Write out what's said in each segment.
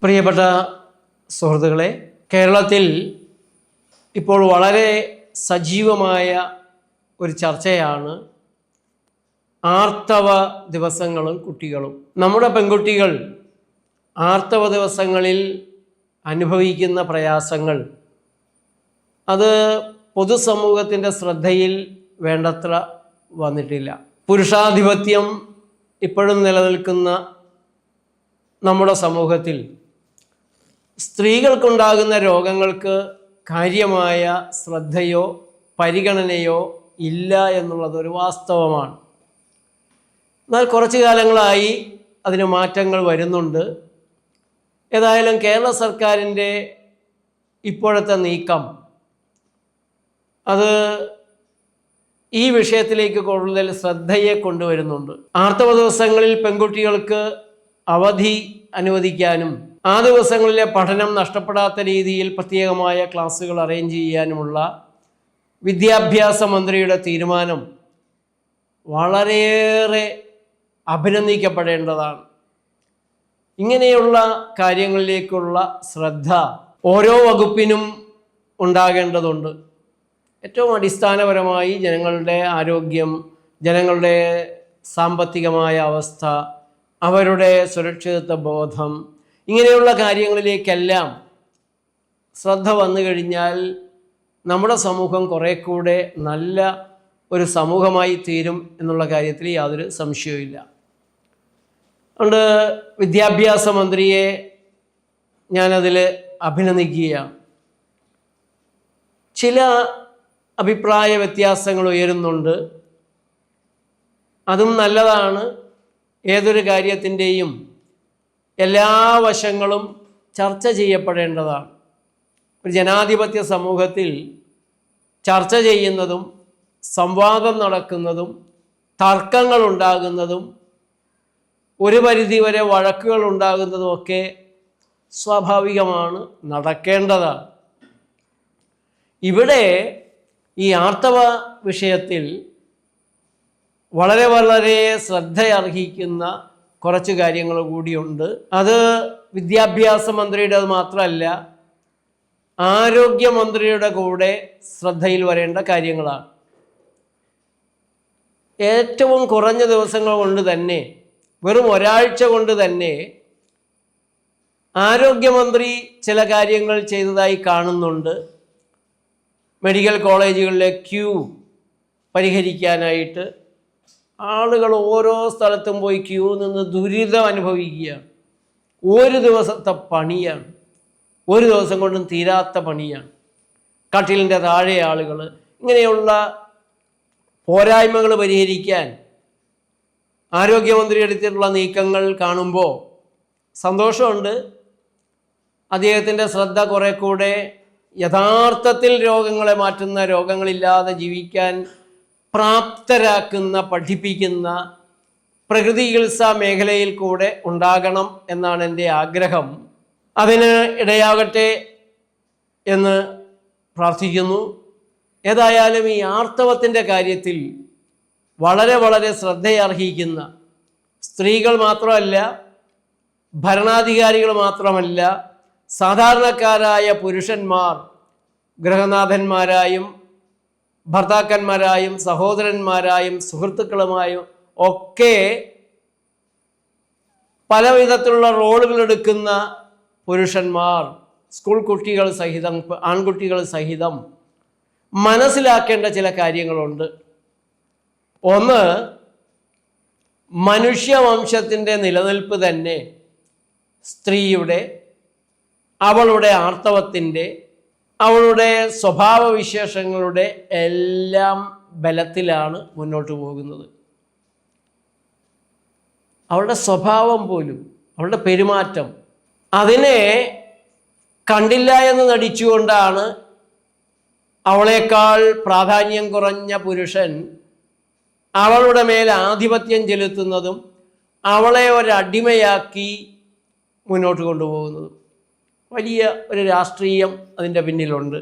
പ്രിയപ്പെട്ട സുഹൃത്തുക്കളെ, കേരളത്തിൽ ഇപ്പോൾ വളരെ സജീവമായ ഒരു ചർച്ചയാണ് ആർത്തവ ദിവസങ്ങളും കുട്ടികളും. നമ്മുടെ പെൺകുട്ടികൾ ആർത്തവ ദിവസങ്ങളിൽ അനുഭവിക്കുന്ന പ്രയാസങ്ങൾ അത് പൊതുസമൂഹത്തിൻ്റെ ശ്രദ്ധയിൽ വേണ്ടത്ര വന്നിട്ടില്ല. പുരുഷാധിപത്യം ഇപ്പോഴും നിലനിൽക്കുന്ന നമ്മുടെ സമൂഹത്തിൽ സ്ത്രീകൾക്കുണ്ടാകുന്ന രോഗങ്ങൾക്ക് കാര്യമായ ശ്രദ്ധയോ പരിഗണനയോ ഇല്ല എന്നുള്ളതൊരു വാസ്തവമാണ്. എന്നാൽ കുറച്ചു കാലങ്ങളായി അതിന് മാറ്റങ്ങൾ വരുന്നുണ്ട്. ഏതായാലും കേരള സർക്കാരിൻ്റെ ഇപ്പോഴത്തെ നീക്കം അത് ഈ വിഷയത്തിലേക്ക് കൂടുതൽ ശ്രദ്ധയെ കൊണ്ടുവരുന്നുണ്ട്. ആർത്തവ ദിവസങ്ങളിൽ പെൺകുട്ടികൾക്ക് അവധി അനുവദിക്കാനും ആ ദിവസങ്ങളിലെ പഠനം നഷ്ടപ്പെടാത്ത രീതിയിൽ പ്രത്യേകമായ ക്ലാസ്സുകൾ അറേഞ്ച് ചെയ്യാനുമുള്ള വിദ്യാഭ്യാസ മന്ത്രിയുടെ തീരുമാനം വളരെയേറെ അഭിനന്ദിക്കപ്പെടേണ്ടതാണ്. ഇങ്ങനെയുള്ള കാര്യങ്ങളിലേക്കുള്ള ശ്രദ്ധ ഓരോ വകുപ്പിനും ഉണ്ടാകേണ്ടതുണ്ട്. ഏറ്റവും അടിസ്ഥാനപരമായി ജനങ്ങളുടെ ആരോഗ്യം, ജനങ്ങളുടെ സാമ്പത്തികമായ അവസ്ഥ, അവരുടെ സുരക്ഷിതത്വ ബോധം, ഇങ്ങനെയുള്ള കാര്യങ്ങളിലേക്കെല്ലാം ശ്രദ്ധ വന്നു കഴിഞ്ഞാൽ നമ്മുടെ സമൂഹം കുറേ കൂടെ നല്ല ഒരു സമൂഹമായി തീരും എന്നുള്ള കാര്യത്തിൽ യാതൊരു സംശയവുമില്ല. അതുകൊണ്ട് വിദ്യാഭ്യാസ മന്ത്രിയെ ഞാനതിൽ അഭിനന്ദിക്കുകയാണ്. ചില അഭിപ്രായ വ്യത്യാസങ്ങൾ ഉയരുന്നുണ്ട്, അതും നല്ലതാണ്. ഏതൊരു കാര്യത്തിൻ്റെയും എല്ലാ വശങ്ങളും ചർച്ച ചെയ്യപ്പെടേണ്ടതാണ്. ഒരു ജനാധിപത്യ സമൂഹത്തിൽ ചർച്ച ചെയ്യുന്നതും സംവാദം നടക്കുന്നതും തർക്കങ്ങൾ ഉണ്ടാകുന്നതും ഒരു പരിധിവരെ വഴക്കുകൾ ഉണ്ടാകുന്നതുമൊക്കെ സ്വാഭാവികമാണ്, നടക്കേണ്ടതാണ്. ഇവിടെ ഈ ആർത്തവ വിഷയത്തിൽ വളരെ വളരെ ശ്രദ്ധയർഹിക്കുന്ന കുറച്ച് കാര്യങ്ങൾ കൂടിയുണ്ട്. അത് വിദ്യാഭ്യാസ മന്ത്രിയുടേത് മാത്രമല്ല, ആരോഗ്യമന്ത്രിയുടെ കൂടെ ശ്രദ്ധയിൽ വരേണ്ട കാര്യങ്ങളാണ്. ഏറ്റവും കുറഞ്ഞ ദിവസങ്ങൾ കൊണ്ട് തന്നെ, വെറും ഒരാഴ്ച കൊണ്ട് തന്നെ ആരോഗ്യമന്ത്രി ചില കാര്യങ്ങൾ ചെയ്തതായി കാണുന്നുണ്ട്. മെഡിക്കൽ കോളേജുകളിലെ ക്യൂ പരിഹരിക്കാനായിട്ട് ആളുകൾ ഓരോ സ്ഥലത്തും പോയി ക്യൂ നിന്ന് ദുരിതം അനുഭവിക്കുകയാണ്. ഒരു ദിവസത്തെ പണിയാണ്, ഒരു ദിവസം കൊണ്ടും തീരാത്ത പണിയാണ്. കട്ടിലിൻ്റെ താഴെ ആളുകൾ. ഇങ്ങനെയുള്ള പോരായ്മകൾ പരിഹരിക്കാൻ ആരോഗ്യമന്ത്രി എടുത്തിട്ടുള്ള നീക്കങ്ങൾ കാണുമ്പോൾ സന്തോഷമുണ്ട്. അദ്ദേഹത്തിൻ്റെ ശ്രദ്ധ കുറെ കൂടെ യഥാർത്ഥത്തിൽ രോഗങ്ങളെ മാറ്റുന്ന, രോഗങ്ങളില്ലാതെ ജീവിക്കാൻ പ്രാപ്തരാക്കുന്ന, പഠിപ്പിക്കുന്ന പ്രകൃതി ചികിത്സാ മേഖലയിൽ കൂടെ ഉണ്ടാകണം എന്നാണ് എൻ്റെ ആഗ്രഹം. അതിന് ഇടയാകട്ടെ എന്ന് പ്രാർത്ഥിക്കുന്നു. ഏതായാലും ഈ ആർത്തവത്തിൻ്റെ കാര്യത്തിൽ വളരെ വളരെ ശ്രദ്ധയർഹിക്കുന്ന സ്ത്രീകൾ മാത്രമല്ല, ഭരണാധികാരികൾ മാത്രമല്ല, സാധാരണക്കാരായ പുരുഷന്മാർ ഗൃഹനാഥന്മാരായും ഭർത്താക്കന്മാരായും സഹോദരന്മാരായും സുഹൃത്തുക്കളുമായും ഒക്കെ പല വിധത്തിലുള്ള റോളുകൾ എടുക്കുന്ന പുരുഷന്മാർ, സ്കൂൾ കുട്ടികൾ സഹിതം, ആൺകുട്ടികൾ സഹിതം മനസ്സിലാക്കേണ്ട ചില കാര്യങ്ങളുണ്ട്. ഒന്ന്, മനുഷ്യവംശത്തിൻ്റെ നിലനിൽപ്പ് തന്നെ സ്ത്രീയുടെ, അവളുടെ ആർത്തവത്തിൻ്റെ, അവളുടെ സ്വഭാവവിശേഷങ്ങളുടെ എല്ലാം ബലത്തിലാണ് മുന്നോട്ട് പോകുന്നത്. അവളുടെ സ്വഭാവം പോലും, അവളുടെ പെരുമാറ്റം, അതിനെ കണ്ടില്ല എന്ന് നടിച്ചുകൊണ്ടാണ് അവളേക്കാൾ പ്രാധാന്യം കുറഞ്ഞ പുരുഷൻ അവളുടെ മേൽ ആധിപത്യം ചെലുത്തുന്നതും അവളെ ഒരടിമയാക്കി മുന്നോട്ട് കൊണ്ടുപോകുന്നതും. വലിയ ഒരു രാഷ്ട്രീയം അതിൻ്റെ പിന്നിലുണ്ട്.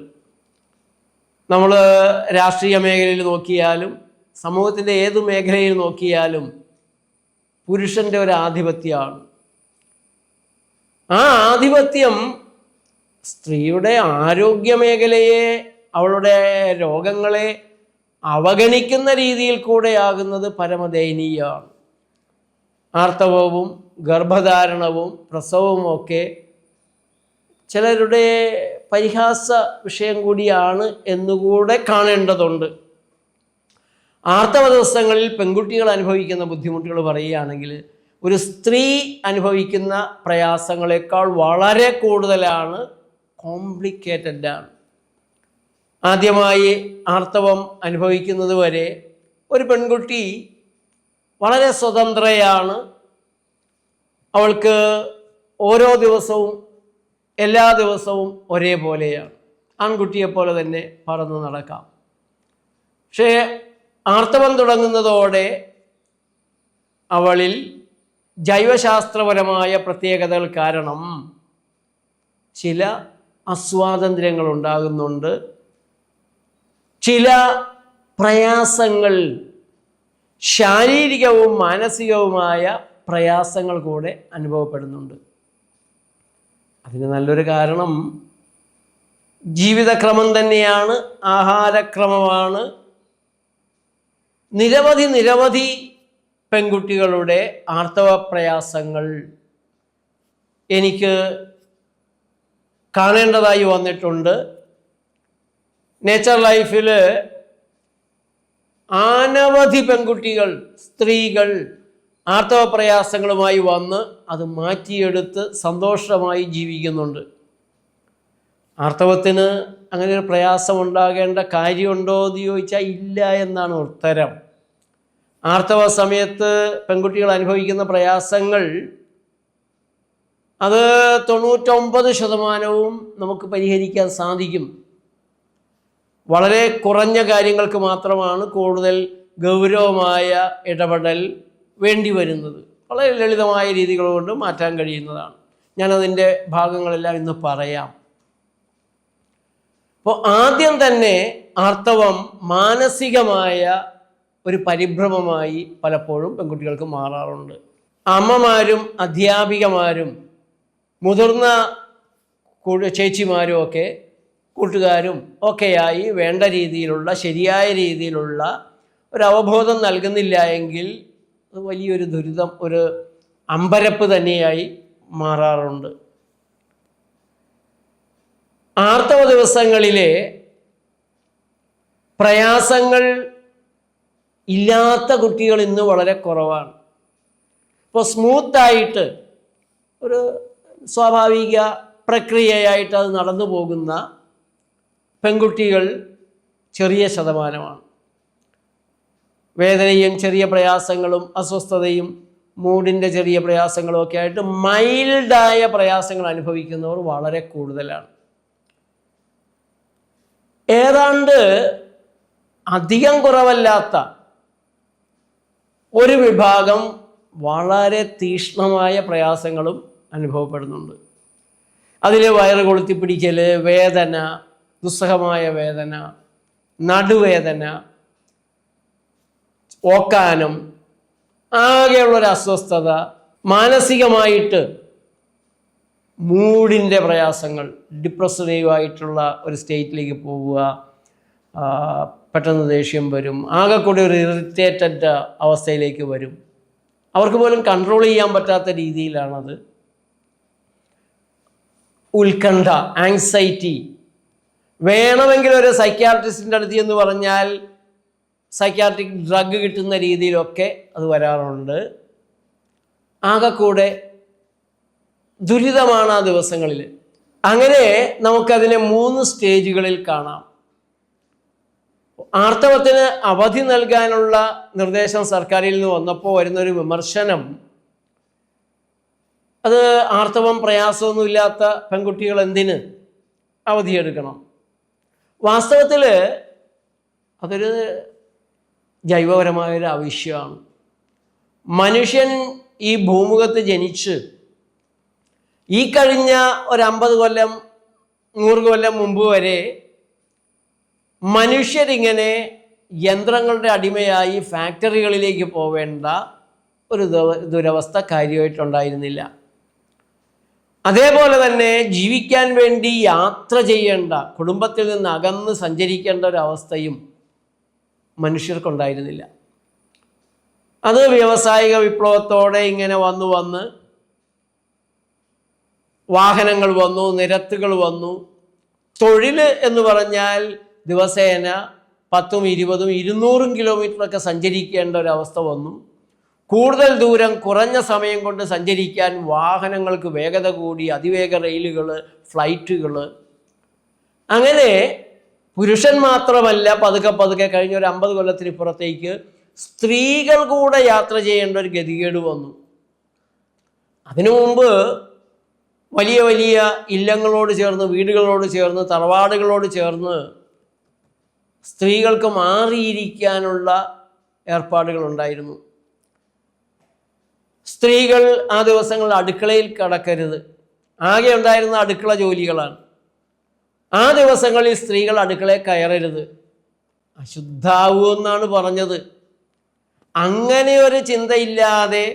നമ്മൾ രാഷ്ട്രീയ മേഖലയിൽ നോക്കിയാലും സമൂഹത്തിൻ്റെ ഏത് മേഖലയിൽ നോക്കിയാലും പുരുഷൻ്റെ ഒരു ആധിപത്യമാണ്. ആ ആധിപത്യം സ്ത്രീയുടെ ആരോഗ്യമേഖലയെ, അവളുടെ രോഗങ്ങളെ അവഗണിക്കുന്ന രീതിയിൽ കൂടെയാകുന്നത് പരമദയനീയമാണ്. ആർത്തവവും ഗർഭധാരണവും പ്രസവവും ഒക്കെ ചിലരുടെ പരിഹാസ വിഷയം കൂടിയാണ് എന്നുകൂടെ കാണേണ്ടതുണ്ട്. ആർത്തവ ദിവസങ്ങളിൽ പെൺകുട്ടികൾ അനുഭവിക്കുന്ന ബുദ്ധിമുട്ടുകൾ പറയുകയാണെങ്കിൽ ഒരു സ്ത്രീ അനുഭവിക്കുന്ന പ്രയാസങ്ങളെക്കാൾ വളരെ കൂടുതലാണ്, കോംപ്ലിക്കേറ്റഡ് ആണ്. ആദ്യമായി ആർത്തവം അനുഭവിക്കുന്നത് വരെ ഒരു പെൺകുട്ടി വളരെ സ്വതന്ത്രയാണ്. അവൾക്ക് ഓരോ ദിവസവും എല്ലാ ദിവസവും ഒരേപോലെയാണ്. ആൺകുട്ടിയെപ്പോലെ തന്നെ പറന്നു നടക്കാം. പക്ഷേ ആർത്തവം തുടങ്ങുന്നതോടെ അവളിൽ ജൈവശാസ്ത്രപരമായ പ്രത്യേകതകൾ കാരണം ചില അസ്വാതന്ത്ര്യങ്ങൾ ഉണ്ടാകുന്നുണ്ട്. ചില പ്രയാസങ്ങൾ, ശാരീരികവും മാനസികവുമായ പ്രയാസങ്ങൾ കൂടെ അനുഭവപ്പെടുന്നുണ്ട്. അതിന് നല്ലൊരു കാരണം ജീവിതക്രമം തന്നെയാണ്, ആഹാരക്രമമാണ്. നിരവധി പെൺകുട്ടികളുടെ ആർത്തവ പ്രയാസങ്ങൾ എനിക്ക് കാണേണ്ടതായി വന്നിട്ടുണ്ട്. നേച്ചർ ലൈഫിൽ അനവധി പെൺകുട്ടികൾ, സ്ത്രീകൾ ആർത്തവ പ്രയാസങ്ങളുമായി വന്ന് അത് മാറ്റിയെടുത്ത് സന്തോഷമായി ജീവിക്കുന്നുണ്ട്. ആർത്തവത്തിന് അങ്ങനെ ഒരു പ്രയാസം ഉണ്ടാകേണ്ട കാര്യമുണ്ടോ എന്ന് ചോദിച്ചാൽ ഇല്ല എന്നാണ് ഉത്തരം. ആർത്തവ സമയത്ത് പെൺകുട്ടികൾ അനുഭവിക്കുന്ന പ്രയാസങ്ങൾ അത് 99% നമുക്ക് പരിഹരിക്കാൻ സാധിക്കും. വളരെ കുറഞ്ഞ കാര്യങ്ങൾക്ക് മാത്രമാണ് കൂടുതൽ ഗൗരവമായ ഇടപെടൽ വേണ്ടി വരുന്നത്. വളരെ ലളിതമായ രീതികൾ കൊണ്ട് മാറ്റാൻ കഴിയുന്നതാണ്. ഞാനതിൻ്റെ ഭാഗങ്ങളെല്ലാം ഇന്ന് പറയാം. അപ്പോൾ ആദ്യം തന്നെ ആർത്തവം മാനസികമായ ഒരു പരിഭ്രമമായി പലപ്പോഴും പെൺകുട്ടികൾക്ക് മാറാറുണ്ട്. അമ്മമാരും അധ്യാപികമാരും മുതിർന്ന ചേച്ചിമാരും ഒക്കെ കൂട്ടുകാരും ഒക്കെയായി വേണ്ട രീതിയിലുള്ള, ശരിയായ രീതിയിലുള്ള ഒരു അവബോധം നൽകുന്നില്ല എങ്കിൽ അത് വലിയൊരു ദുരിതം, ഒരു അമ്പരപ്പ് തന്നെയായി മാറാറുണ്ട്. ആർത്തവ ദിവസങ്ങളിലെ പ്രയാസങ്ങൾ ഇല്ലാത്ത കുട്ടികൾ ഇന്ന് വളരെ കുറവാണ്. ഇപ്പോൾ സ്മൂത്തായിട്ട് ഒരു സ്വാഭാവിക പ്രക്രിയയായിട്ട് അത് നടന്നു പോകുന്ന പെൺകുട്ടികൾ ചെറിയ ശതമാനമാണ്. വേദനയും ചെറിയ പ്രയാസങ്ങളും അസ്വസ്ഥതയും മൂഡിൻ്റെ ചെറിയ പ്രയാസങ്ങളും ഒക്കെ ആയിട്ട് മൈൽഡായ പ്രയാസങ്ങൾ അനുഭവിക്കുന്നവർ വളരെ കൂടുതലാണ്. ഏതാണ്ട് അധികം കുറവല്ലാത്ത ഒരു വിഭാഗം വളരെ തീക്ഷ്ണമായ പ്രയാസങ്ങളും അനുഭവപ്പെടുന്നുണ്ട്. അതിൽ വയറ് കൊളുത്തിപ്പിടിക്കൽ, വേദന, ദുസ്സഹമായ വേദന, നടുവേദന, ഓക്കാനം, ആകെയുള്ളൊരു അസ്വസ്ഥത, മാനസികമായിട്ട് മൂഡിൻ്റെ പ്രയാസങ്ങൾ, ഡിപ്രസീവായിട്ടുള്ള ഒരു സ്റ്റേറ്റിലേക്ക് പോവുക, പെട്ടെന്ന് ദേഷ്യം വരും, ആകെ കൂടി ഒരു ഇറിറ്റേറ്റഡ് അവസ്ഥയിലേക്ക് വരും. അവർക്ക് പോലും കൺട്രോൾ ചെയ്യാൻ പറ്റാത്ത രീതിയിലാണത്. ഉത്കണ്ഠ, ആങ്സൈറ്റി, വേണമെങ്കിൽ ഒരു സൈക്യാട്രിസ്റ്റിൻ്റെ അടുത്ത് എന്ന് പറഞ്ഞാൽ സൈക്യാട്രിക് ഡ്രഗ് കിട്ടുന്ന രീതിയിലൊക്കെ അത് വരാറുണ്ട്. ആകെ കൂടെ ദുരിതമാണ് ആ ദിവസങ്ങളിൽ. അങ്ങനെ നമുക്കതിനെ 3 സ്റ്റേജുകളിൽ കാണാം. ആർത്തവത്തിന് അവധി നൽകാനുള്ള നിർദ്ദേശം സർക്കാരിൽ നിന്ന് വന്നപ്പോൾ വരുന്നൊരു വിമർശനം, അത് ആർത്തവം പ്രയാസമൊന്നുമില്ലാത്ത പെൺകുട്ടികൾ എന്തിന് അവധിയെടുക്കണം? വാസ്തവത്തിൽ അതൊരു ജൈവപരമായൊരു ആവശ്യമാണ്. മനുഷ്യൻ ഈ ഭൂമുഖത്ത് ജനിച്ച് ഈ കഴിഞ്ഞ ഒരു 50 കൊല്ലം 100 കൊല്ലം മുമ്പ് വരെ മനുഷ്യരിങ്ങനെ യന്ത്രങ്ങളുടെ അടിമയായി ഫാക്ടറികളിലേക്ക് പോവേണ്ട ഒരു ദുരവസ്ഥ കാര്യമായിട്ടുണ്ടായിരുന്നില്ല. അതേപോലെ തന്നെ ജീവിക്കാൻ വേണ്ടി യാത്ര ചെയ്യേണ്ട, കുടുംബത്തിൽ നിന്ന് അകന്ന് സഞ്ചരിക്കേണ്ട ഒരവസ്ഥയും മനുഷ്യർക്കുണ്ടായിരുന്നില്ല. അത് വ്യാവസായിക വിപ്ലവത്തോടെ ഇങ്ങനെ വന്ന് വാഹനങ്ങൾ വന്നു, നിരത്തുകൾ വന്നു. തൊഴിൽ എന്ന് പറഞ്ഞാൽ ദിവസേന 10, 20, 200 കിലോമീറ്ററൊക്കെ സഞ്ചരിക്കേണ്ട ഒരവസ്ഥ വന്നു. കൂടുതൽ ദൂരം കുറഞ്ഞ സമയം കൊണ്ട് സഞ്ചരിക്കാൻ വാഹനങ്ങൾക്ക് വേഗത കൂടി, അതിവേഗ റെയിലുകൾ, ഫ്ലൈറ്റുകൾ. അങ്ങനെ പുരുഷൻ മാത്രമല്ല, പതുക്കെ കഴിഞ്ഞ ഒരു 50 കൊല്ലത്തിന് പുറത്തേക്ക് സ്ത്രീകൾ കൂടെ യാത്ര ചെയ്യേണ്ട ഒരു ഗതികേട് വന്നു. അതിനു മുമ്പ് വലിയ വലിയ ഇല്ലങ്ങളോട് ചേർന്ന്, വീടുകളോട് ചേർന്ന്, തറവാടുകളോട് ചേർന്ന് സ്ത്രീകൾക്ക് മാറിയിരിക്കാനുള്ള ഏർപ്പാടുകളുണ്ടായിരുന്നു. സ്ത്രീകൾ ആ ദിവസങ്ങളിൽ അടുക്കളയിൽ കടക്കരുത്. ആകെ ഉണ്ടായിരുന്ന അടുക്കള ജോലികളാണ്. ആ ദിവസങ്ങളിൽ സ്ത്രീകൾ അടുക്കളയിൽ കയറരുത്, അശുദ്ധാവൂന്നാണ് പറഞ്ഞത്. അങ്ങനെ ഒരു ചിന്തയില്ലാതെ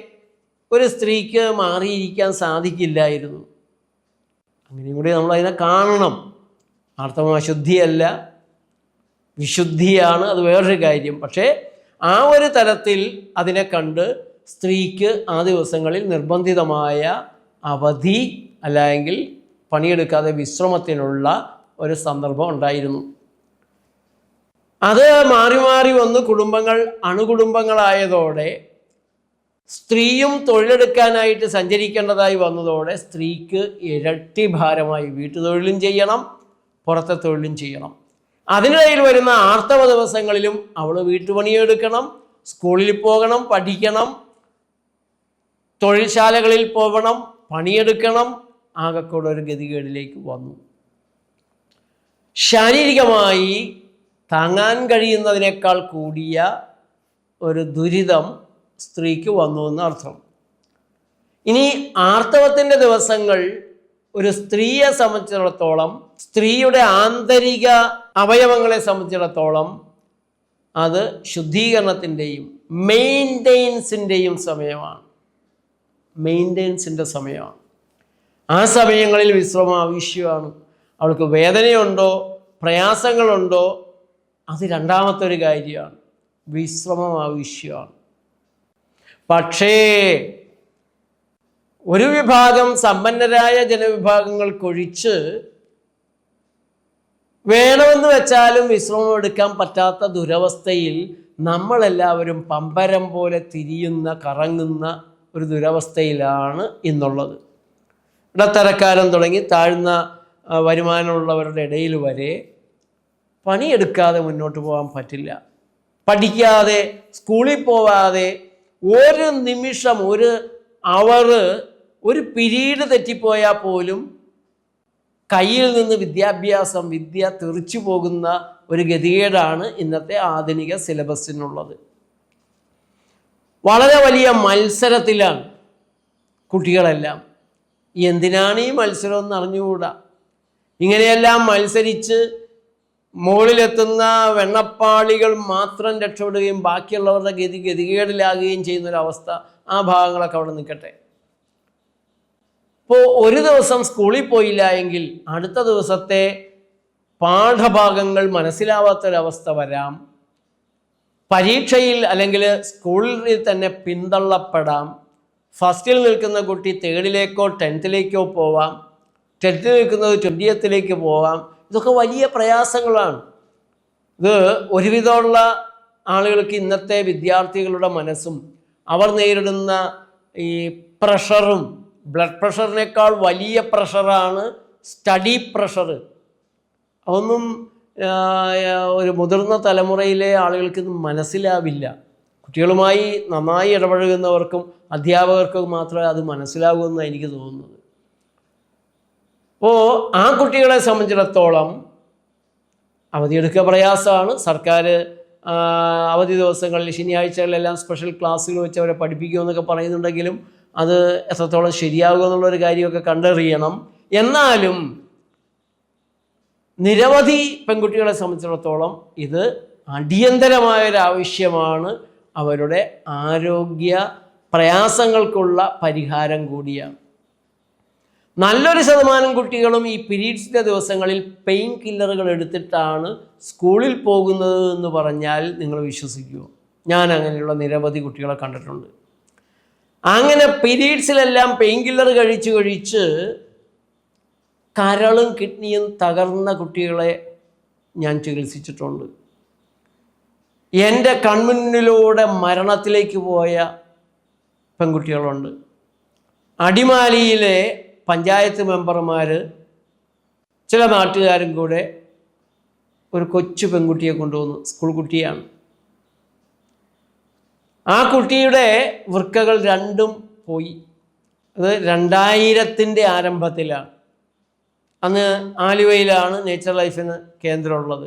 ഒരു സ്ത്രീക്ക് മാറിയിരിക്കാൻ സാധിക്കില്ലായിരുന്നു. അങ്ങനെയും കൂടി നമ്മൾ അതിനെ കാണണം. ആർത്തവം അശുദ്ധിയല്ല, വിശുദ്ധിയാണ്, അത് വേറൊരു കാര്യം. പക്ഷേ ആ ഒരു തരത്തിൽ അതിനെ കണ്ട് സ്ത്രീക്ക് ആ ദിവസങ്ങളിൽ നിർബന്ധിതമായ അവധി അല്ലെങ്കിൽ പണിയെടുക്കാതെ വിശ്രമത്തിനുള്ള ഒരു സന്ദർഭം ഉണ്ടായിരുന്നു. അത് മാറി മാറി വന്ന് കുടുംബങ്ങൾ അണുകുടുംബങ്ങളായതോടെ സ്ത്രീയും തൊഴിലെടുക്കാനായിട്ട് സഞ്ചരിക്കേണ്ടതായി വന്നതോടെ സ്ത്രീക്ക് ഇരട്ടി ഭാരമായി. വീട്ടുതൊഴിലും ചെയ്യണം, പുറത്തെ തൊഴിലും ചെയ്യണം. അതിനിടയിൽ വരുന്ന ആർത്തവ ദിവസങ്ങളിലും അവൾ വീട്ടുപണിയെടുക്കണം, സ്കൂളിൽ പോകണം, പഠിക്കണം, തൊഴിൽശാലകളിൽ പോകണം, പണിയെടുക്കണം. ആകെക്കൂടെ ഒരു ഗതികേടിലേക്ക് വന്നു. ശാരീരികമായി താങ്ങാൻ കഴിയുന്നതിനേക്കാൾ കൂടിയ ഒരു ദുരിതം സ്ത്രീക്ക് വന്നു എന്നർത്ഥം. ഇനി ആർത്തവത്തിൻ്റെ ദിവസങ്ങൾ ഒരു സ്ത്രീയെ സംബന്ധിച്ചിടത്തോളം, സ്ത്രീയുടെ ആന്തരിക അവയവങ്ങളെ സംബന്ധിച്ചിടത്തോളം അത് ശുദ്ധീകരണത്തിൻ്റെയും മെയിൻ്റെനൻസിൻ്റെയും സമയമാണ്. മെയിൻ്റെനൻസിൻ്റെ സമയമാണ്. ആ സമയങ്ങളിൽ വിശ്രമം ആവശ്യമാണ്. അവൾക്ക് വേദനയുണ്ടോ, പ്രയാസങ്ങളുണ്ടോ, അത് രണ്ടാമത്തെ ഒരു കാര്യമാണ്. വിശ്രമം ആവശ്യമാണ്. പക്ഷേ ഒരു വിഭാഗം സമ്പന്നരായ ജനവിഭാഗങ്ങൾക്കൊഴിച്ച് വേണമെന്ന് വെച്ചാലും വിശ്രമം എടുക്കാൻ പറ്റാത്ത ദുരവസ്ഥയിൽ നമ്മളെല്ലാവരും പമ്പരം പോലെ തിരിയുന്ന, കറങ്ങുന്ന ഒരു ദുരവസ്ഥയിലാണ് ഇന്നുള്ളത്. ഇടത്തരക്കാരൻ തുടങ്ങി താഴ്ന്ന വരുമാനമുള്ളവരുടെ ഇടയിൽ വരെ പണിയെടുക്കാതെ മുന്നോട്ട് പോകാൻ പറ്റില്ല. പഠിക്കാതെ, സ്കൂളിൽ പോവാതെ, ഒരു നിമിഷം, ഒരു അവർ, ഒരു പിരീഡ് തെറ്റിപ്പോയാൽ പോലും കയ്യിൽ നിന്ന് വിദ്യ തെറിച്ചു പോകുന്ന ഒരു ഗതികേടാണ് ഇന്നത്തെ ആധുനിക സിലബസിനുള്ളത്. വളരെ വലിയ മത്സരത്തിലാണ് കുട്ടികളെല്ലാം. എന്തിനാണ് ഈ മത്സരം എന്ന് അറിഞ്ഞുകൂടാ. ഇങ്ങനെയെല്ലാം മത്സരിച്ച് മുകളിലെത്തുന്ന വെണ്ണപ്പാളികൾ മാത്രം രക്ഷപ്പെടുകയും ബാക്കിയുള്ളവരുടെ ഗതികേടിലാകുകയും ചെയ്യുന്നൊരവസ്ഥ, ആ ഭാഗങ്ങളൊക്കെ അവിടെ നിൽക്കട്ടെ. ഇപ്പോൾ ഒരു ദിവസം സ്കൂളിൽ പോയില്ല എങ്കിൽ അടുത്ത ദിവസത്തെ പാഠഭാഗങ്ങൾ മനസ്സിലാവാത്തൊരവസ്ഥ വരാം. പരീക്ഷയിൽ അല്ലെങ്കിൽ സ്കൂളിൽ തന്നെ പിന്തള്ളപ്പെടാം. ഫസ്റ്റിൽ നിൽക്കുന്ന കുട്ടി തേർഡിലേക്കോ 10th പോവാം, 10th നിൽക്കുന്നത് 20th പോവാം. ഇതൊക്കെ വലിയ പ്രയാസങ്ങളാണ്. ഇത് ഒരുവിധമുള്ള ആളുകൾക്ക്, ഇന്നത്തെ വിദ്യാർത്ഥികളുടെ മനസ്സും അവർ നേരിടുന്ന ഈ പ്രഷറും, ബ്ലഡ് പ്രഷറിനേക്കാൾ വലിയ പ്രഷറാണ് സ്റ്റഡി പ്രഷർ. അതൊന്നും ഒരു മുതിർന്ന തലമുറയിലെ ആളുകൾക്ക് മനസ്സിലാവില്ല. കുട്ടികളുമായി നന്നായി ഇടപഴകുന്നവർക്കും അധ്യാപകർക്കും മാത്രമേ അത് മനസ്സിലാകൂ എന്നാണ് എനിക്ക് തോന്നുന്നത്. അപ്പോൾ ആ കുട്ടികളെ സംബന്ധിച്ചിടത്തോളം അവധിയെടുക്കുക പ്രയാസമാണ്. സർക്കാർ അവധി ദിവസങ്ങളിൽ, ശനിയാഴ്ചകളിലെല്ലാം സ്പെഷ്യൽ ക്ലാസ്സുകൾ വെച്ച് അവരെ പഠിപ്പിക്കുമെന്നൊക്കെ പറയുന്നുണ്ടെങ്കിലും അത് എത്രത്തോളം ശരിയാകുമെന്നുള്ളൊരു കാര്യമൊക്കെ കണ്ടറിയണം. എന്നാലും നിരവധി പെൺകുട്ടികളെ സംബന്ധിച്ചിടത്തോളം ഇത് അടിയന്തരമായൊരാവശ്യമാണ്. അവരുടെ ആരോഗ്യ പ്രയാസങ്ങൾക്കുള്ള പരിഹാരം കൂടിയാണ്. നല്ലൊരു ശതമാനം കുട്ടികളും ഈ പീരീഡ്സിൻ്റെ ദിവസങ്ങളിൽ പെയിൻ കില്ലറുകൾ എടുത്തിട്ടാണ് സ്കൂളിൽ പോകുന്നത് എന്ന് പറഞ്ഞാൽ നിങ്ങൾ വിശ്വസിക്കുമോ? ഞാൻ അങ്ങനെയുള്ള നിരവധി കുട്ടികളെ കണ്ടിട്ടുണ്ട്. അങ്ങനെ പീരീഡ്സിലെല്ലാം പെയിൻ കില്ലർ കഴിച്ച് കരളും കിഡ്നിയും തകർന്ന കുട്ടികളെ ഞാൻ ചികിത്സിച്ചിട്ടുണ്ട്. എൻ്റെ കൺമുന്നിലൂടെ മരണത്തിലേക്ക് പോയ പെൺകുട്ടികളുണ്ട്. അടിമാലിയിലെ പഞ്ചായത്ത് മെമ്പർമാർ ചില നാട്ടുകാരും കൂടെ ഒരു കൊച്ചു പെൺകുട്ടിയെ കൊണ്ടുവന്നു. സ്കൂൾ കുട്ടിയാണ്. ആ കുട്ടിയുടെ വൃക്കകൾ രണ്ടും പോയി. അത് 2000-ൻ്റെ ആരംഭത്തിലാണ്. അന്ന് ആലുവയിലാണ് നേച്ചർ ലൈഫിന് കേന്ദ്രമുള്ളത്.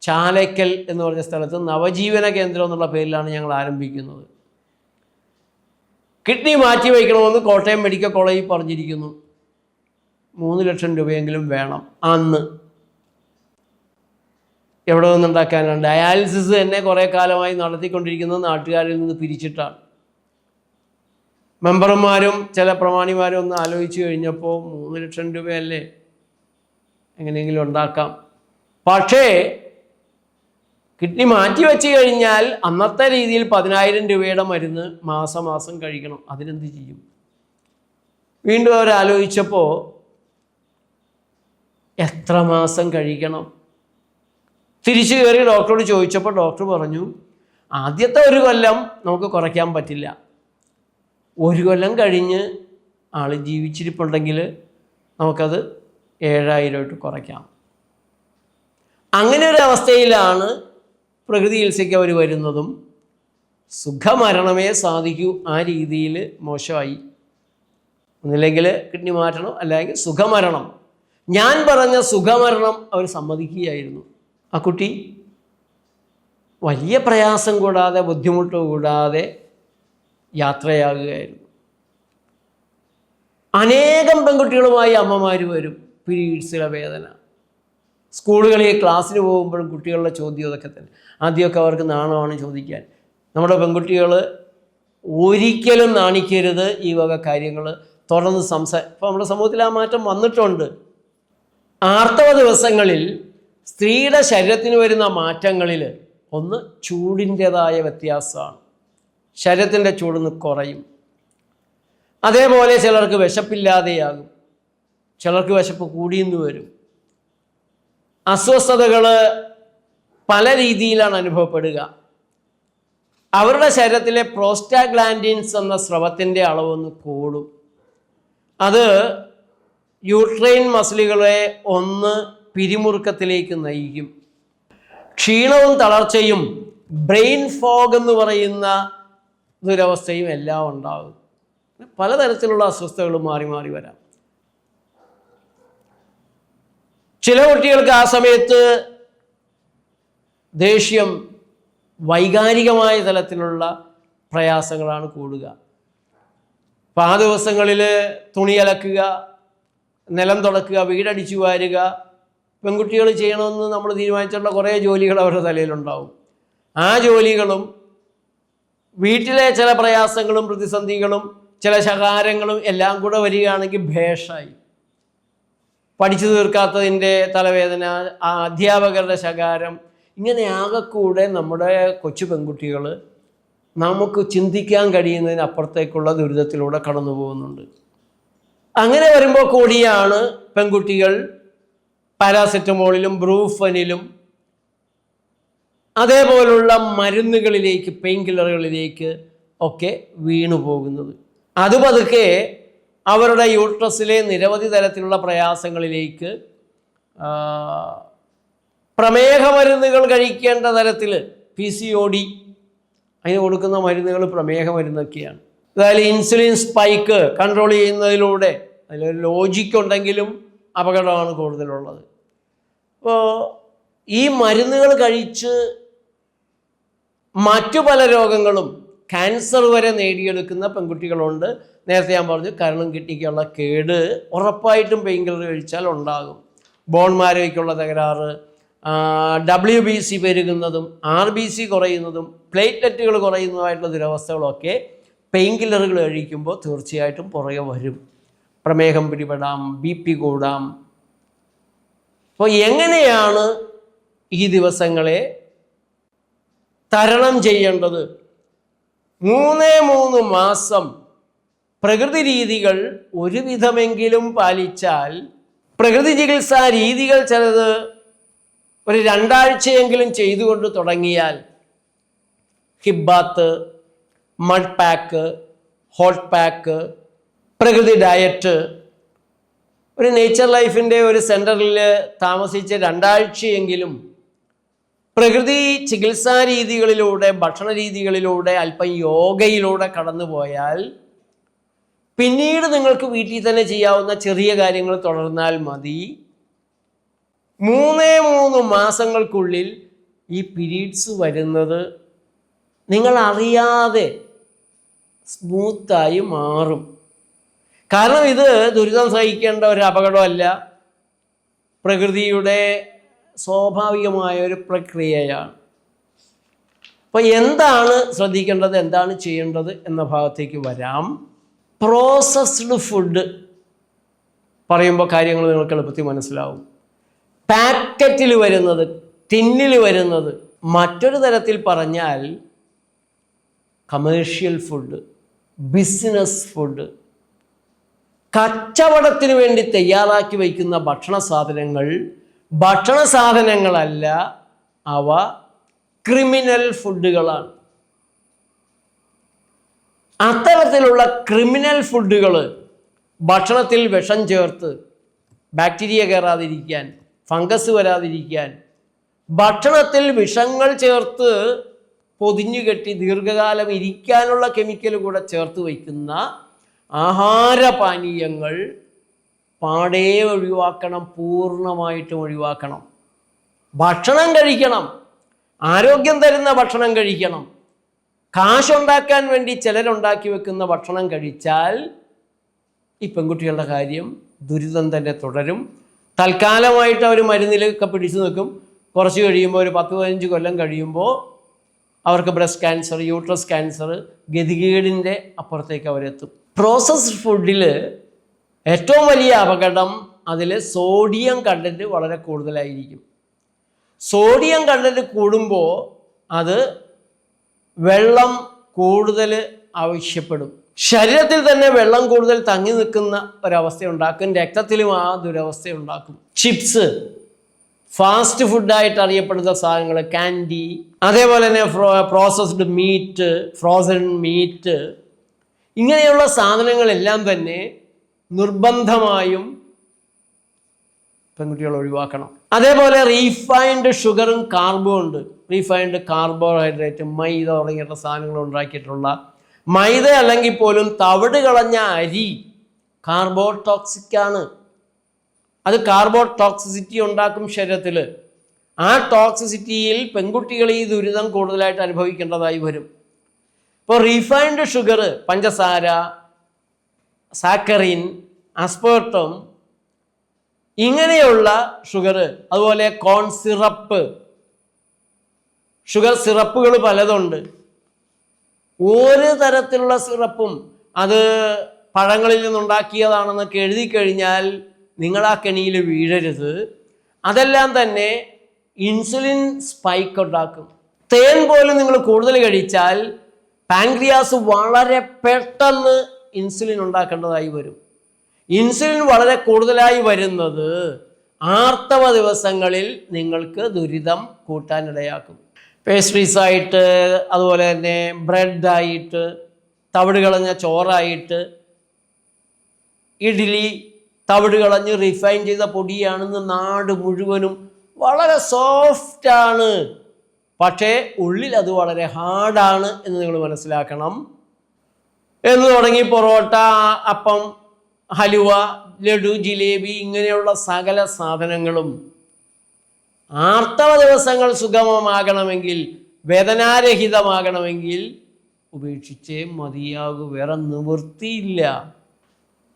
ചാലയ്ക്കൽ എന്ന് പറഞ്ഞ സ്ഥലത്ത് നവജീവന കേന്ദ്രം എന്നുള്ള പേരിലാണ് ഞങ്ങൾ ആരംഭിക്കുന്നത്. കിഡ്നി മാറ്റി വയ്ക്കണമെന്ന് കോട്ടയം മെഡിക്കൽ കോളേജിൽ പറഞ്ഞിരിക്കുന്നു. 3 ലക്ഷം രൂപയെങ്കിലും വേണം. അന്ന് എവിടെ നിന്നുണ്ടാക്കാനാണ്? ഡയാലിസിസ് തന്നെ കുറേ കാലമായി നടത്തിക്കൊണ്ടിരിക്കുന്നത് നാട്ടുകാരിൽ നിന്ന് പിരിച്ചിട്ടാണ്. മെമ്പർമാരും ചില പ്രമാണിമാരും ഒന്ന് ആലോചിച്ച് കഴിഞ്ഞപ്പോൾ 3 ലക്ഷം രൂപയല്ലേ, എങ്ങനെയെങ്കിലും ഉണ്ടാക്കാം. പക്ഷേ കിഡ്നി മാറ്റി വെച്ച് കഴിഞ്ഞാൽ അന്നത്തെ രീതിയിൽ 10,000 രൂപയുടെ മരുന്ന് മാസം കഴിക്കണം. അതിനെന്ത് ചെയ്യും? വീണ്ടും അവരാലോചിച്ചപ്പോൾ എത്ര മാസം കഴിക്കണം? തിരിച്ചു കയറി ഡോക്ടറോട് ചോദിച്ചപ്പോൾ ഡോക്ടർ പറഞ്ഞു, ആദ്യത്തെ 1 കൊല്ലം നമുക്ക് കുറയ്ക്കാൻ പറ്റില്ല. 1 കൊല്ലം കഴിഞ്ഞ് ആൾ ജീവിച്ചിരിപ്പുണ്ടെങ്കിൽ നമുക്കത് 7,000 കുറയ്ക്കാം. അങ്ങനെ ഒരു അവസ്ഥയിലാണ് പ്രകൃതി ചികിത്സയ്ക്ക് അവർ വരുന്നതും. സുഖമരണമേ സാധിക്കൂ. ആ രീതിയിൽ മോശമായി. ഒന്നില്ലെങ്കിൽ കിഡ്നി മാറ്റണം, അല്ലെങ്കിൽ സുഖമരണം. ഞാൻ പറഞ്ഞ സുഖമരണം അവർ സമ്മതിക്കുകയായിരുന്നു. ആ കുട്ടി വലിയ പ്രയാസം കൂടാതെ ബുദ്ധിമുട്ട് കൂടാതെ യാത്രയാകുകയായിരുന്നു. അനേകം പെൺകുട്ടികളുമായി അമ്മമാർ വരും. പീരീഡ്സിലെ വേദന. സ്കൂളുകളിൽ ക്ലാസ്സിന് പോകുമ്പോഴും കുട്ടികളുടെ ചോദ്യം അതൊക്കെ തന്നെ. ആദ്യമൊക്കെ അവർക്ക് നാണമാണ് ചോദിക്കാൻ. നമ്മുടെ പെൺകുട്ടികൾ ഒരിക്കലും നാണിക്കരുത് ഈ വക കാര്യങ്ങൾ തുടർന്ന് ഇപ്പോൾ നമ്മുടെ സമൂഹത്തിൽ ആ മാറ്റം വന്നിട്ടുണ്ട്. ആർത്തവ ദിവസങ്ങളിൽ സ്ത്രീയുടെ ശരീരത്തിന് വരുന്ന മാറ്റങ്ങളിൽ ഒന്ന് ചൂടിൻ്റെതായ വ്യത്യാസമാണ്. ശരീരത്തിൻ്റെ ചൂടൊന്ന് കുറയും. അതേപോലെ ചിലർക്ക് വിശപ്പില്ലാതെയാകും, ചിലർക്ക് വിശപ്പ് കൂടിയെന്ന് വരും. അസ്വസ്ഥതകൾ പല രീതിയിലാണ് അനുഭവപ്പെടുക. അവരുടെ ശരീരത്തിലെ പ്രോസ്റ്റാഗ്ലാൻഡിൻസ് എന്ന സ്രവത്തിൻ്റെ അളവൊന്ന് കൂടും. അത് യൂട്രൈൻ മസിലുകളെ ഒന്ന് പിരിമുറുക്കത്തിലേക്ക് നയിക്കും. ക്ഷീണവും തളർച്ചയും ബ്രെയിൻ ഫോഗ് എന്ന് പറയുന്ന ദുരവസ്ഥയും എല്ലാം ഉണ്ടാകും. പലതരത്തിലുള്ള അസ്വസ്ഥതകൾ മാറി മാറി വരാം. ചില കുട്ടികൾക്ക് ആ സമയത്ത് ദേഷ്യം, വൈകാരികമായ തലത്തിലുള്ള പ്രയാസങ്ങളാണ് കൂടുക. അപ്പം ആ ദിവസങ്ങളിൽ തുണി അലക്കുക, നിലം തുടക്കുക, വീടടിച്ചു വാരുക, പെൺകുട്ടികൾ ചെയ്യണമെന്ന് നമ്മൾ തീരുമാനിച്ചിട്ടുള്ള കുറേ ജോലികൾ അവരുടെ തലയിലുണ്ടാവും. ആ ജോലികളും വീട്ടിലെ ചില പ്രയാസങ്ങളും പ്രതിസന്ധികളും ചില ശകാരങ്ങളും എല്ലാം കൂടെ വരികയാണെങ്കിൽ ഭേഷായി. പഠിച്ചു തീർക്കാത്തതിൻ്റെ തലവേദന, അധ്യാപകരുടെ ശകാരം, ഇങ്ങനെ ആകെക്കൂടെ നമ്മുടെ കൊച്ചു പെൺകുട്ടികൾ നമുക്ക് ചിന്തിക്കാൻ കഴിയുന്നതിനപ്പുറത്തേക്കുള്ള ദുരിതത്തിലൂടെ കടന്നു പോകുന്നുണ്ട്. അങ്ങനെ വരുമ്പോൾ കൂടിയാണ് പെൺകുട്ടികൾ പാരാസെറ്റമോളിലും ബ്രൂഫനിലും അതേപോലുള്ള മരുന്നുകളിലേക്ക്, പെയിൻ കില്ലറുകളിലേക്ക് ഒക്കെ വീണു പോകുന്നത്. അത് പതുക്കെ അവരുടെ യൂട്രസിലെ നിരവധി തരത്തിലുള്ള പ്രയാസങ്ങളിലേക്ക്, പ്രമേഹ മരുന്നുകൾ കഴിക്കേണ്ട തരത്തിൽ PCOD അതിന് കൊടുക്കുന്ന മരുന്നുകൾ പ്രമേഹ മരുന്നൊക്കെയാണ്. അതായത് ഇൻസുലിൻ സ്പൈക്ക് കൺട്രോൾ ചെയ്യുന്നതിലൂടെ അതിലൊരു ലോജിക്ക് ഉണ്ടെങ്കിലും അപകടമാണ് കൂടുതലുള്ളത്. അപ്പോൾ ഈ മരുന്നുകൾ കഴിച്ച് മറ്റു പല രോഗങ്ങളും, ക്യാൻസർ വരെ നേടിയെടുക്കുന്ന പെൺകുട്ടികളുണ്ട്. നേരത്തെ ഞാൻ പറഞ്ഞു, കരളും കിഡ്നിക്കുള്ള കേട് ഉറപ്പായിട്ടും പെയിൻ കില്ലർ കഴിച്ചാൽ ഉണ്ടാകും. ബോൺ മാരോയ്ക്കുള്ള തകരാറ്, WBC പെരുകുന്നതും RBC കുറയുന്നതും പ്ലേറ്റ്ലെറ്റുകൾ കുറയുന്നതുമായിട്ടുള്ള ദുരവസ്ഥകളൊക്കെ പെയിൻ കില്ലറുകൾ കഴിക്കുമ്പോൾ തീർച്ചയായിട്ടും പുറകെ വരും. പ്രമേഹം പിടിപെടാം, BP കൂടാം. അപ്പോൾ എങ്ങനെയാണ് ഈ ദിവസങ്ങളെ തരണം ചെയ്യേണ്ടത്? 3 മാസം പ്രകൃതി രീതികൾ ഒരുവിധമെങ്കിലും പാലിച്ചാൽ, പ്രകൃതി ചികിത്സാ രീതികൾ ചിലത് ഒരു 2 ആഴ്ചയെങ്കിലും ചെയ്തുകൊണ്ട് തുടങ്ങിയാൽ, hip bath, mud pack, hot pack, പ്രകൃതി ഡയറ്റ്, ഒരു നേച്ചർ ലൈഫിൻ്റെ ഒരു സെൻറ്ററിൽ താമസിച്ച് 2 ആഴ്ചയെങ്കിലും പ്രകൃതി ചികിത്സാ രീതികളിലൂടെ, ഭക്ഷണ രീതികളിലൂടെ, അല്പം യോഗയിലൂടെ കടന്നുപോയാൽ പിന്നീട് നിങ്ങൾക്ക് വീട്ടിൽ തന്നെ ചെയ്യാവുന്ന ചെറിയ കാര്യങ്ങൾ തുടർന്നാൽ മതി. 3 മാസങ്ങൾക്കുള്ളിൽ ഈ പീരീഡ്സ് വരുന്നത് നിങ്ങൾ അറിയാതെ സ്മൂത്തായി മാറും. കാരണം ഇത് ദുരിതം സഹിക്കേണ്ട ഒരു അപകടമല്ല, പ്രകൃതിയുടെ സ്വാഭാവികമായ ഒരു പ്രക്രിയയാണ്. അപ്പോൾ എന്താണ് ശ്രദ്ധിക്കേണ്ടത്, എന്താണ് ചെയ്യേണ്ടത് എന്ന ഭാഗത്തേക്ക് വരാം. പ്രോസസ്ഡ് ഫുഡ് പറയുമ്പോൾ കാര്യങ്ങൾ നിങ്ങൾക്ക് എളുപ്പത്തിൽ മനസ്സിലാവും. പാക്കറ്റിൽ വരുന്നത്, ടിന്നിൽ വരുന്നത്, മറ്റൊരു തരത്തിൽ പറഞ്ഞാൽ കമേഴ്ഷ്യൽ ഫുഡ്, ബിസിനസ് ഫുഡ്, കച്ചവടത്തിന് വേണ്ടി തയ്യാറാക്കി വയ്ക്കുന്ന ഭക്ഷണ സാധനങ്ങളല്ല, അവ ക്രിമിനൽ ഫുഡുകളാണ്. അത്തരത്തിലുള്ള ക്രിമിനൽ ഫുഡുകൾ ഭക്ഷണത്തിൽ വിഷം ചേർത്ത് ബാക്ടീരിയ കയറാതിരിക്കാൻ, ഫംഗസ് വരാതിരിക്കാൻ, ഭക്ഷണത്തിൽ വിഷങ്ങൾ ചേർത്ത് പൊതിഞ്ഞുകെട്ടി ദീർഘകാലം ഇരിക്കാനുള്ള കെമിക്കൽ കൂടെ ചേർത്ത് വയ്ക്കുന്ന ആഹാരപാനീയങ്ങൾ പാടേ ഒഴിവാക്കണം, പൂർണ്ണമായിട്ടും ഒഴിവാക്കണം. ഭക്ഷണം കഴിക്കണം, ആരോഗ്യം തരുന്ന ഭക്ഷണം കഴിക്കണം. കാശുണ്ടാക്കാൻ വേണ്ടി ചിലരുണ്ടാക്കി വെക്കുന്ന ഭക്ഷണം കഴിച്ചാൽ ഈ പെൺകുട്ടികളുടെ കാര്യം ദുരിതം തന്നെ തുടരും. തൽക്കാലമായിട്ട് അവർ മരുന്നിലൊക്കെ പിടിച്ചു നിൽക്കും. കുറച്ച് കഴിയുമ്പോൾ ഒരു 10-15 കൊല്ലം കഴിയുമ്പോൾ അവർക്ക് ബ്രസ്റ്റ് ക്യാൻസർ, യൂട്രസ് ക്യാൻസർ, ഗതികേടിൻ്റെ അപ്പുറത്തേക്ക് അവരെത്തും. പ്രോസസ്ഡ് ഫുഡിൽ ഏറ്റവും വലിയ അപകടം അതിൽ സോഡിയം കണ്ടൻറ്റ് വളരെ കൂടുതലായിരിക്കും. സോഡിയം കണ്ടൻറ്റ് കൂടുമ്പോൾ അത് വെള്ളം കൂടുതൽ ആവശ്യപ്പെടും. ശരീരത്തിൽ തന്നെ വെള്ളം കൂടുതൽ തങ്ങി നിൽക്കുന്ന ഒരവസ്ഥ ഉണ്ടാക്കും. രക്തത്തിലും ആ ദുരവസ്ഥ ഉണ്ടാക്കും. ചിപ്സ്, ഫാസ്റ്റ് ഫുഡായിട്ട് അറിയപ്പെടുന്ന സാധനങ്ങൾ, കാൻഡി, അതേപോലെ തന്നെ പ്രോസസ്ഡ് മീറ്റ്, ഫ്രോസൺ മീറ്റ്, ഇങ്ങനെയുള്ള സാധനങ്ങളെല്ലാം തന്നെ നിർബന്ധമായും പെൺകുട്ടികൾ ഒഴിവാക്കണം. അതേപോലെ റീഫൈൻഡ് ഷുഗറും കാർബും ഉണ്ട്. റീഫൈൻഡ് കാർബോഹൈഡ്രേറ്റ്, മൈദ തുടങ്ങിയിട്ടുള്ള സാധനങ്ങൾ ഉണ്ടാക്കിയിട്ടുള്ള മൈദ അല്ലെങ്കിൽ പോലും തവിട് കളഞ്ഞ അരി കാർബോടോക്സിക്കാണ്. അത് കാർബോടോക്സിസിറ്റി ഉണ്ടാക്കും ശരീരത്തിൽ. ആ ടോക്സിസിറ്റിയിൽ പെൺകുട്ടികൾ ഈ ദുരിതം കൂടുതലായിട്ട് അനുഭവിക്കേണ്ടതായി വരും. ഇപ്പോൾ റീഫൈൻഡ് ഷുഗർ, പഞ്ചസാര, സാക്കറിൻ, അസ്പേർട്ടം, ഇങ്ങനെയുള്ള ഷുഗർ, അതുപോലെ കോൺ സിറപ്പ്, ഷുഗർ സിറപ്പുകൾ പലതുണ്ട്. ഒരു തരത്തിലുള്ള സിറപ്പും അത് പഴങ്ങളിൽ നിന്നുണ്ടാക്കിയതാണെന്നൊക്കെ എഴുതി കഴിഞ്ഞാൽ നിങ്ങൾ ആ കെണിയിൽ വീഴരുത്. അതെല്ലാം തന്നെ ഇൻസുലിൻ സ്പൈക്ക് ഉണ്ടാക്കും. തേൻ പോലും നിങ്ങൾ കൂടുതൽ കഴിച്ചാൽ പാൻക്രിയാസ് വളരെ പെട്ടെന്ന് ഇൻസുലിൻ ഉണ്ടാക്കേണ്ടതായി വരും. ഇൻസുലിൻ വളരെ കൂടുതലായി വരുന്നത് ആർത്തവ ദിവസങ്ങളിൽ നിങ്ങൾക്ക് ദുരിതം കൂട്ടാനിടയാക്കും. പേസ്ട്രീസായിട്ട്, അതുപോലെ തന്നെ ബ്രെഡായിട്ട്, തവിട് കളഞ്ഞ ചോറായിട്ട്, ഇഡ്ഡലി തവിട് കളഞ്ഞ് റിഫൈൻ ചെയ്ത പൊടിയാണെന്ന് നാട് മുഴുവനും വളരെ സോഫ്റ്റാണ്, പക്ഷേ ഉള്ളിൽ അത് വളരെ ഹാർഡാണ് എന്ന് നിങ്ങൾ മനസ്സിലാക്കണം. എന്ന് തുടങ്ങി പൊറോട്ട, അപ്പം, ഹലുവ, ലഡു, ജിലേബി, ഇങ്ങനെയുള്ള സകല സാധനങ്ങളും ആർത്തവ ദിവസങ്ങൾ സുഗമമാകണമെങ്കിൽ, വേദനാരഹിതമാകണമെങ്കിൽ ഉപേക്ഷിച്ചേ മതിയാകൂ. വേറെ നിവൃത്തിയില്ല.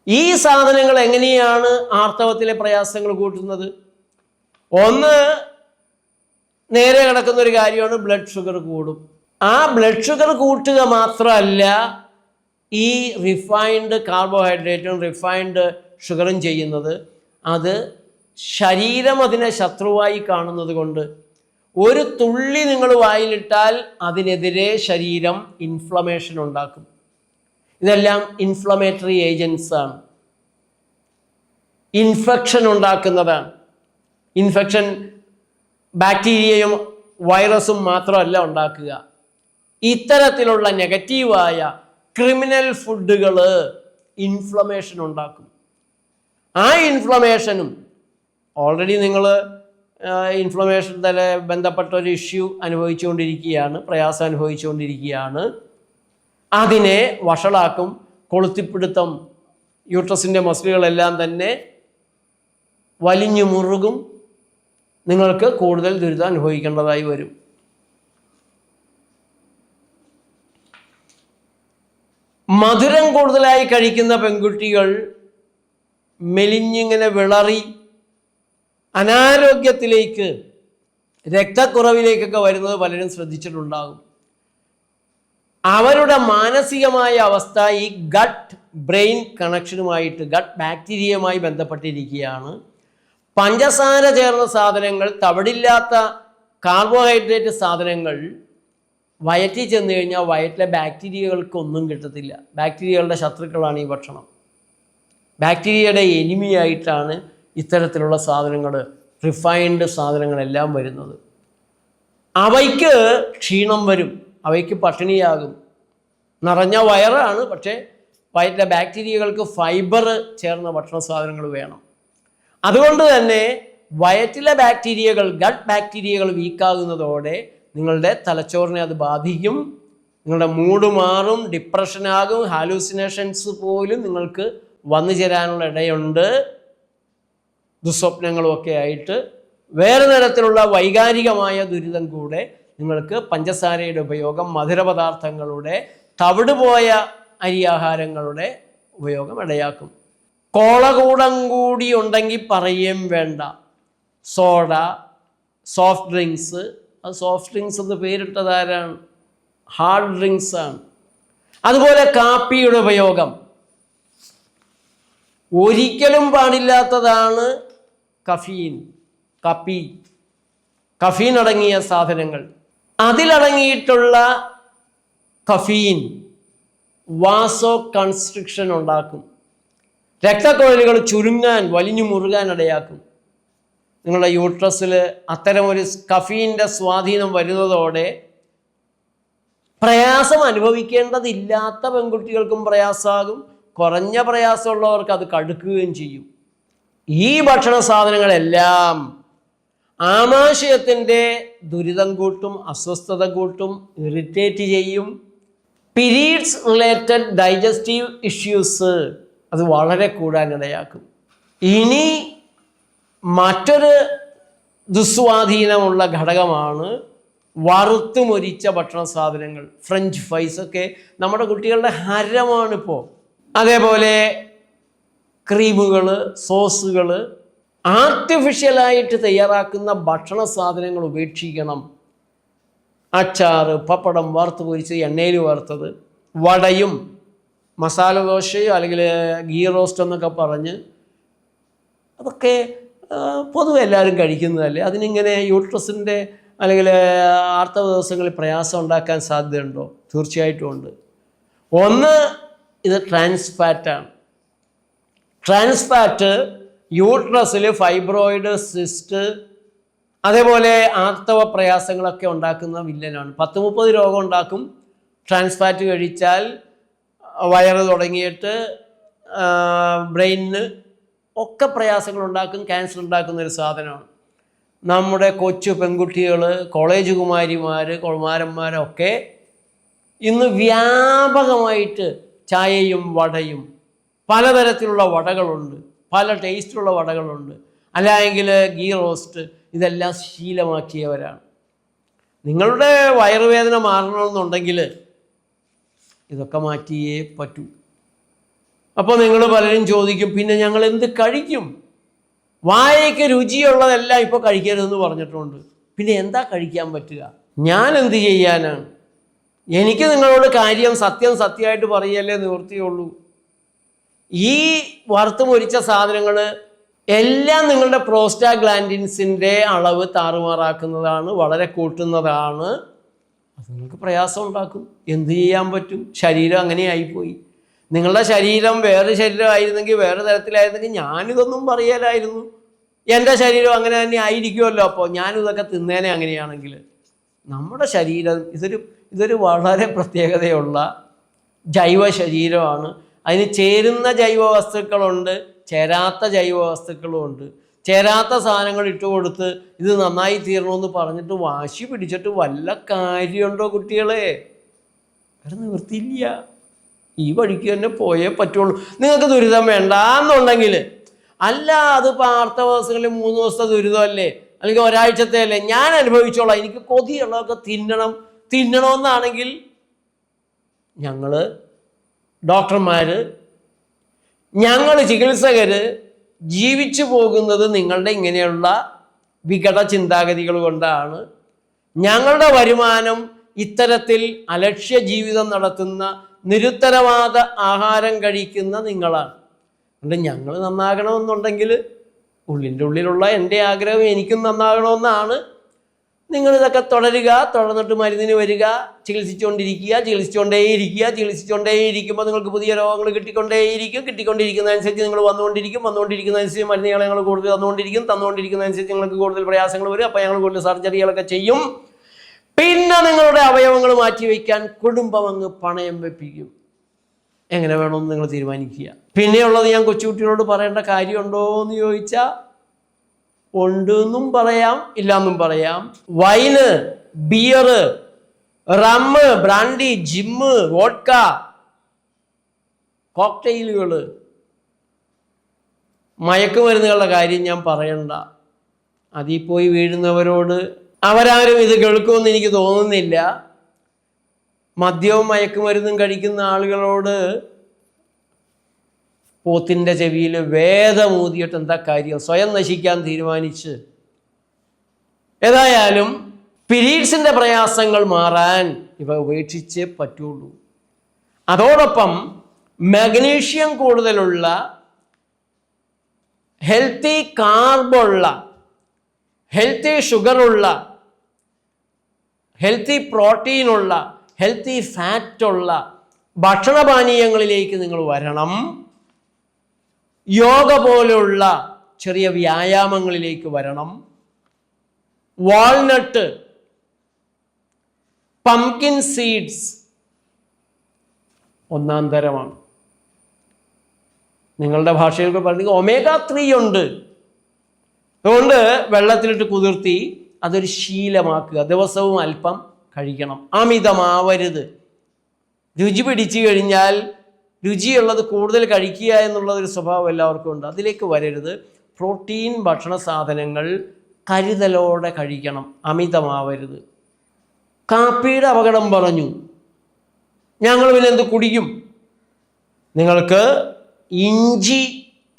ഈ സാധനങ്ങൾ എങ്ങനെയാണ് ആർത്തവത്തിലെ പ്രയാസങ്ങൾ കൂട്ടുന്നത്? ഒന്ന്, നേരെ കിടക്കുന്ന ഒരു കാര്യമാണ് ബ്ലഡ് ഷുഗർ കൂടും. ആ ബ്ലഡ് ഷുഗർ കൂട്ടുക മാത്രമല്ല, ഈ റിഫൈൻഡ് കാർബോഹൈഡ്രേറ്റും റിഫൈൻഡ് ഷുഗറും ചെയ്യുന്നത്, അത് ശരീരം അതിനെ ശത്രുവായി കാണുന്നത് കൊണ്ട് ഒരു തുള്ളി നിങ്ങൾ വായിലിട്ടാൽ അതിനെതിരെ ശരീരം ഇൻഫ്ലമേഷൻ ഉണ്ടാക്കും. ഇതെല്ലാം ഇൻഫ്ലമേറ്ററി ഏജൻസ് ആണ്, ഇൻഫെക്ഷൻ ഉണ്ടാക്കുന്നതാണ്. ഇൻഫെക്ഷൻ ബാക്ടീരിയയും വൈറസും മാത്രമല്ല ഉണ്ടാക്കുക, ഇത്തരത്തിലുള്ള നെഗറ്റീവായ ക്രിമിനൽ ഫുഡുകൾ ഇൻഫ്ലമേഷൻ ഉണ്ടാക്കും. ആ ഇൻഫ്ലമേഷനും ഓൾറെഡി നിങ്ങൾ ഇൻഫ്ലമേഷൻ തന്നെ ബന്ധപ്പെട്ട ഒരു ഇഷ്യൂ അനുഭവിച്ചുകൊണ്ടിരിക്കുകയാണ്, പ്രയാസം അനുഭവിച്ചുകൊണ്ടിരിക്കുകയാണ്. അതിനെ വഷളാക്കും, കൊളുത്തിപ്പിടുത്തം, യൂട്രസിൻ്റെ മസിലുകളെല്ലാം തന്നെ വലിഞ്ഞു മുറുകും, നിങ്ങൾക്ക് കൂടുതൽ ദുരിതം അനുഭവിക്കേണ്ടതായി വരും. മധുരം കൂടുതലായി കഴിക്കുന്ന പെൺകുട്ടികൾ മെലിഞ്ഞിങ്ങനെ വിളറി അനാരോഗ്യത്തിലേക്ക്, രക്തക്കുറവിലേക്കൊക്കെ വരുന്നത് പലരും ശ്രദ്ധിച്ചിട്ടുണ്ടാകും. അവരുടെ മാനസികമായ അവസ്ഥ ഈ ഗട്ട് ബ്രെയിൻ കണക്ഷനുമായിട്ട്, ഗട്ട് ബാക്ടീരിയയുമായി ബന്ധപ്പെട്ടിരിക്കുകയാണ്. പഞ്ചസാര ചേർന്ന സാധനങ്ങൾ, തവിടില്ലാത്ത കാർബോഹൈഡ്രേറ്റ് സാധനങ്ങൾ വയറ്റിൽ ചെന്ന് കഴിഞ്ഞാൽ വയറ്റിലെ ബാക്ടീരിയകൾക്കൊന്നും കിട്ടത്തില്ല. ബാക്ടീരിയകളുടെ ശത്രുക്കളാണ് ഈ ഭക്ഷണം. ബാക്ടീരിയയുടെ എനിമിയായിട്ടാണ് ഇത്തരത്തിലുള്ള സാധനങ്ങൾ, റിഫൈൻഡ് സാധനങ്ങളെല്ലാം വരുന്നത്. അവയ്ക്ക് ക്ഷീണം വരും, അവയ്ക്ക് പട്ടിണിയാകും. നിറഞ്ഞ വയറാണ്, പക്ഷേ വയറ്റിലെ ബാക്ടീരിയകൾക്ക് ഫൈബർ ചേർന്ന ഭക്ഷണ സാധനങ്ങൾ വേണം. അതുകൊണ്ട് തന്നെ വയറ്റിലെ ബാക്ടീരിയകൾ, ഗട്ട് ബാക്ടീരിയകൾ വീക്കാകുന്നതോടെ നിങ്ങളുടെ തലച്ചോറിനെ അത് ബാധിക്കും. നിങ്ങളുടെ മൂഡ് മാറും, ഡിപ്രഷനാകും, ഹാലൂസിനേഷൻസ് പോലും നിങ്ങൾക്ക് വന്നു ചേരാനുള്ള ഇടയുണ്ട്. ദുസ്വപ്നങ്ങളുമൊക്കെ ആയിട്ട് വേറെ തരത്തിലുള്ള വൈകാരികമായ ദുരിതം കൂടെ നിങ്ങൾക്ക് പഞ്ചസാരയുടെ ഉപയോഗം, മധുരപദാർത്ഥങ്ങളുടെ, തവിട് പോയ അരിയാഹാരങ്ങളുടെ ഉപയോഗം ഇടയാക്കും. കോളകൂടം കൂടി ഉണ്ടെങ്കിൽ പറയുകയും വേണ്ട. സോഡ, സോഫ്റ്റ് ഡ്രിങ്ക്സ്, അത് സോഫ്റ്റ് ഡ്രിങ്ക്സ് എന്ന് പേരിട്ടതാരാണ്? ഹാർഡ് ഡ്രിങ്ക്സ് ആണ്. അതുപോലെ കാപ്പിയുടെ ഉപയോഗം ഒരിക്കലും പാടില്ലാത്തതാണ്. കഫീൻ അടങ്ങിയ സാധനങ്ങൾ, അതിലടങ്ങിയിട്ടുള്ള കഫീൻ വാസോ കൺസ്ട്രിക്ഷൻ ഉണ്ടാക്കും, രക്തക്കുഴലുകൾ ചുരുങ്ങാൻ, വലിഞ്ഞു മുറുകാൻ ഇടയാക്കും. നിങ്ങളുടെ യൂട്രസിൽ അത്തരമൊരു കഫീൻ്റെ സ്വാധീനം വരുന്നതോടെ പ്രയാസം അനുഭവിക്കേണ്ടതില്ലാത്ത പെൺകുട്ടികൾക്കും പ്രയാസമാകും, കുറഞ്ഞ പ്രയാസമുള്ളവർക്ക് അത് കടുക്കുകയും ചെയ്യും. ഈ ഭക്ഷണ സാധനങ്ങളെല്ലാം ആമാശയത്തിൻ്റെ ദുരിതം കൂട്ടും, അസ്വസ്ഥത കൂട്ടും, ഇറിറ്റേറ്റ് ചെയ്യും. പീരീഡ്സ് റിലേറ്റഡ് ഡൈജസ്റ്റീവ് ഇഷ്യൂസ് അത് വളരെ കൂടാനിടയാക്കും. ഇനി മറ്റൊരു ദുസ്വാധീനമുള്ള ഘടകമാണ് വറുത്തു മൊരിച്ച ഭക്ഷണ സാധനങ്ങൾ. ഫ്രഞ്ച് ഫ്രൈസ് ഒക്കെ നമ്മുടെ കുട്ടികളുടെ ഹരമാണിപ്പോൾ. അതേപോലെ ക്രീമുകൾ, സോസുകൾ, ആർട്ടിഫിഷ്യലായിട്ട് തയ്യാറാക്കുന്ന ഭക്ഷണ സാധനങ്ങൾ ഉപേക്ഷിക്കണം. അച്ചാറ്, പപ്പടം, വറുത്ത് പൊരിച്ച് എണ്ണയിൽ വറുത്തത്, വടയും മസാല ദോശയോ അല്ലെങ്കിൽ ഗീ റോസ്റ്റ് എന്നൊക്കെ പറഞ്ഞ് അതൊക്കെ പൊതുവെ എല്ലാവരും കഴിക്കുന്നതല്ലേ. അതിനിങ്ങനെ യൂട്രസിൻ്റെ അല്ലെങ്കിൽ ആർത്തവ ദിവസങ്ങളിൽ പ്രയാസം ഉണ്ടാക്കാൻ സാധ്യതയുണ്ടോ? തീർച്ചയായിട്ടും ഉണ്ട്. ഒന്ന്, ഇത് ട്രാൻസ് ഫാറ്റാണ്. ട്രാൻസ് ഫാറ്റ് യൂട്രസിൽ ഫൈബ്രോയിഡ്, സിസ്റ്റ്, അതേപോലെ ആർത്തവ പ്രയാസങ്ങളൊക്കെ ഉണ്ടാക്കുന്ന വില്ലനാണ്. 10-30 രോഗം ഉണ്ടാക്കും. ട്രാൻസ് ഫാറ്റ് കഴിച്ചാൽ വയറ് തുടങ്ങിയിട്ട് ബ്രെയിനിന് ഒക്കെ പ്രയാസങ്ങൾ ഉണ്ടാക്കും, ക്യാൻസർ ഉണ്ടാക്കുന്ന ഒരു സാധനമാണ്. നമ്മുടെ കൊച്ചു പെൺകുട്ടികൾ, കോളേജ് കുമാരന്മാരൊക്കെ ഇന്ന് വ്യാപകമായിട്ട് ചായയും വടയും, പലതരത്തിലുള്ള വടകളുണ്ട്, പല ടേസ്റ്റിലുള്ള വടകളുണ്ട്, അല്ലെങ്കിൽ ഗീ റോസ്റ്റ്, ഇതെല്ലാം ശീലമാക്കിയവരാണ്. നിങ്ങളുടെ വയറുവേദന മാറണമെന്നുണ്ടെങ്കിൽ ഇതൊക്കെ മാറ്റിയേ പറ്റൂ. അപ്പോൾ നിങ്ങൾ പലരും ചോദിക്കും, പിന്നെ ഞങ്ങൾ എന്ത് കഴിക്കും? വായയ്ക്ക് രുചിയുള്ളതെല്ലാം ഇപ്പോൾ കഴിക്കരുതെന്ന് പറഞ്ഞിട്ടുണ്ട്, പിന്നെ എന്താ കഴിക്കാൻ പറ്റുക? ഞാൻ എന്ത് ചെയ്യാനാണ്? എനിക്ക് നിങ്ങളോട് കാര്യം സത്യമായിട്ട് പറയല്ലേ നിവൃത്തിയുള്ളൂ. ഈ വറുത്ത് മൊരിച്ച സാധനങ്ങൾ എല്ലാം നിങ്ങളുടെ പ്രോസ്റ്റാഗ്ലാൻഡിൻസിൻ്റെ അളവ് താറുമാറാക്കുന്നതാണ്, വളരെ കൂട്ടുന്നതാണ്. അത് നിങ്ങൾക്ക് പ്രയാസം ഉണ്ടാക്കും. എന്ത് ചെയ്യാൻ പറ്റും? ശരീരം അങ്ങനെ ആയിപ്പോയി. നിങ്ങളുടെ ശരീരം വേറെ ശരീരമായിരുന്നെങ്കിൽ, വേറെ തരത്തിലായിരുന്നെങ്കിൽ ഞാനിതൊന്നും പറയലായിരുന്നു. എൻ്റെ ശരീരം അങ്ങനെ തന്നെ ആയിരിക്കുമല്ലോ. അപ്പോൾ ഞാനിതൊക്കെ തിന്നേനെ അങ്ങനെയാണെങ്കിൽ. നമ്മുടെ ശരീരം ഇതൊരു വളരെ പ്രത്യേകതയുള്ള ജൈവ ശരീരമാണ്. അതിന് ചേരുന്ന ജൈവ വസ്തുക്കളുണ്ട്, ചേരാത്ത ജൈവ വസ്തുക്കളുമുണ്ട്. ചേരാത്ത സാധനങ്ങൾ ഇട്ട് കൊടുത്ത് ഇത് നന്നായി തീരണമെന്ന് പറഞ്ഞിട്ട് വാശി പിടിച്ചിട്ട് വല്ല കാര്യമുണ്ടോ കുട്ടികളെ? വേറെ നിവൃത്തിയില്ല. ഈ വഴിക്ക് തന്നെ പോയേ പറ്റുള്ളൂ. നിങ്ങൾക്ക് ദുരിതം വേണ്ടാന്നുണ്ടെങ്കിൽ, അല്ല അതിപ്പോൾ ആർത്തവ 3 ദിവസത്തെ ദുരിതമല്ലേ, അല്ലെങ്കിൽ ഒരാഴ്ചത്തെ അല്ലേ, ഞാൻ അനുഭവിച്ചോളാം, എനിക്ക് കൊതിയുള്ളതൊക്കെ തിന്നണമെന്നാണെങ്കിൽ ഞങ്ങൾ ഡോക്ടർമാർ, ഞങ്ങൾ ചികിത്സകർ ജീവിച്ചു പോകുന്നത് നിങ്ങളുടെ ഇങ്ങനെയുള്ള വികട ചിന്താഗതികൾ കൊണ്ടാണ്. ഞങ്ങളുടെ വരുമാനം ഇത്തരത്തിൽ അലക്ഷ്യ ജീവിതം നടത്തുന്ന, നിരുത്തരവാദ ആഹാരം കഴിക്കുന്ന നിങ്ങളാണ്. അതുകൊണ്ട് ഞങ്ങൾ നന്നാകണമെന്നുണ്ടെങ്കിൽ, ഉള്ളിൻ്റെ ഉള്ളിലുള്ള എൻ്റെ ആഗ്രഹം എനിക്കും നന്നാകണമെന്നാണ്. നിങ്ങളിതൊക്കെ തുടർന്നിട്ട് മരുന്നിന് വരിക, ചികിത്സിച്ചുകൊണ്ടേയിരിക്കുമ്പോൾ നിങ്ങൾക്ക് പുതിയ രോഗങ്ങൾ കിട്ടിക്കൊണ്ടിരിക്കുന്നതനുസരിച്ച് നിങ്ങൾ വന്നുകൊണ്ടിരിക്കുന്നതനുസരിച്ച് മരുന്നുകൾ ഞങ്ങൾ കൂടുതൽ തന്നുകൊണ്ടിരിക്കുന്നതനുസരിച്ച് നിങ്ങൾക്ക് കൂടുതൽ പ്രയാസങ്ങൾ വരും. അപ്പോൾ ഞങ്ങൾ കൂടുതൽ സർജറികളൊക്കെ ചെയ്യും. പിന്നെ നിങ്ങളുടെ അവയവങ്ങൾ മാറ്റിവെക്കാൻ കുടുംബം അങ്ങ് പണയം വെപ്പിക്കും. എങ്ങനെ വേണമെന്ന് നിങ്ങൾ തീരുമാനിക്കുക. പിന്നെയുള്ളത്, ഞാൻ കൊച്ചുകുട്ടികളോട് പറയേണ്ട കാര്യമുണ്ടോ എന്ന് ചോദിച്ചാൽ ഉണ്ടെന്നും പറയാം, ഇല്ലാന്നും പറയാം. Wine, beer, rum, brandy, gin, vodka, കോക്ടെയിലുകൾ, മയക്കുമരുന്നുകളുടെ കാര്യം ഞാൻ പറയണ്ട. അതിൽ പോയി വീഴുന്നവരോട് അവരാരും ഇത് കേൾക്കുമെന്ന് എനിക്ക് തോന്നുന്നില്ല. മദ്യവും മയക്കുമരുന്നും കഴിക്കുന്ന ആളുകളോട് പോത്തിൻ്റെ ചെവിയിൽ വേദമൂതിയിട്ട് എന്താ കാര്യം? സ്വയം നശിക്കാൻ തീരുമാനിച്ച്. ഏതായാലും പീരീഡ്സിൻ്റെ പ്രയാസങ്ങൾ മാറാൻ ഇവ ഉപേക്ഷിച്ചേ പറ്റുള്ളൂ. അതോടൊപ്പം മഗ്നീഷ്യം കൂടുതലുള്ള, ഹെൽത്തി കാർബുള്ള, ഹെൽത്തി ഷുഗറുള്ള, ഹെൽത്തി പ്രോട്ടീനുള്ള, ഹെൽത്തി ഫാറ്റുള്ള ഭക്ഷണപാനീയങ്ങളിലേക്ക് നിങ്ങൾ വരണം. യോഗ പോലുള്ള ചെറിയ വ്യായാമങ്ങളിലേക്ക് വരണം. വാൾനട്ട്, പംകിൻ സീഡ്സ് ഒന്നാം തരമാണ്. നിങ്ങളുടെ ഭാഷയിൽ പറഞ്ഞ omega-3 ഉണ്ട്. അതുകൊണ്ട് വെള്ളത്തിലിട്ട് കുതിർത്തി അതൊരു ശീലമാക്കുക. ദിവസവും അല്പം കഴിക്കണം, അമിതമാവരുത്. രുചി പിടിച്ചു കഴിഞ്ഞാൽ രുചിയുള്ളത് കൂടുതൽ കഴിക്കുക എന്നുള്ളതൊരു സ്വഭാവം എല്ലാവർക്കും ഉണ്ട്. അതിലേക്ക് വരരുത്. പ്രോട്ടീൻ ഭക്ഷണ സാധനങ്ങൾ കരുതലോടെ കഴിക്കണം, അമിതമാവരുത്. കാപ്പിയുടെ അപകടം പറഞ്ഞു. ഞങ്ങൾ പിന്നെ എന്ത് കുടിക്കും? നിങ്ങൾക്ക് ഇഞ്ചി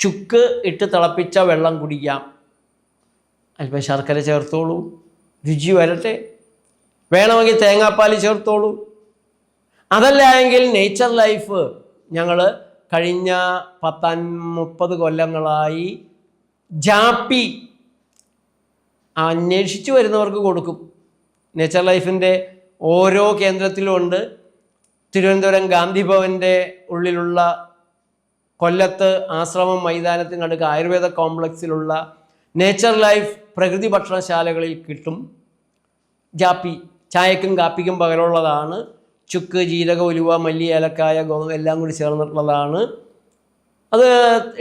ചുക്ക് ഇട്ട് തിളപ്പിച്ച വെള്ളം കുടിക്കാം. അല്പം ശർക്കര ചേർത്തോളൂ, രുചി വരട്ടെ. വേണമെങ്കിൽ തേങ്ങാപ്പാൽ ചേർത്തോളൂ. അതല്ല എങ്കിൽ നേച്ചർ ലൈഫ് ഞങ്ങൾ കഴിഞ്ഞ 30 കൊല്ലങ്ങളായി ജാപ്പി അന്വേഷിച്ച് വരുന്നവർക്ക് കൊടുക്കും. നേച്ചർ ലൈഫിൻ്റെ ഓരോ കേന്ദ്രത്തിലും ഉണ്ട്. തിരുവനന്തപുരം ഗാന്ധി ഭവൻ്റെ ഉള്ളിലുള്ള, കൊല്ലത്ത് ആശ്രമം മൈതാനത്തിനടുക്ക് ആയുർവേദ കോംപ്ലക്സിലുള്ള നേച്ചർ ലൈഫ് പ്രകൃതി ഭക്ഷണശാലകളിൽ കിട്ടും. ജാപ്പി ചായക്കും കാപ്പിക്കും പകരമുള്ളതാണ്. ചുക്ക്, ജീരക, ഉലുവ, മല്ലി, ഏലക്കായ, എല്ലാം കൂടി ചേർന്നിട്ടുള്ളതാണ്. അത്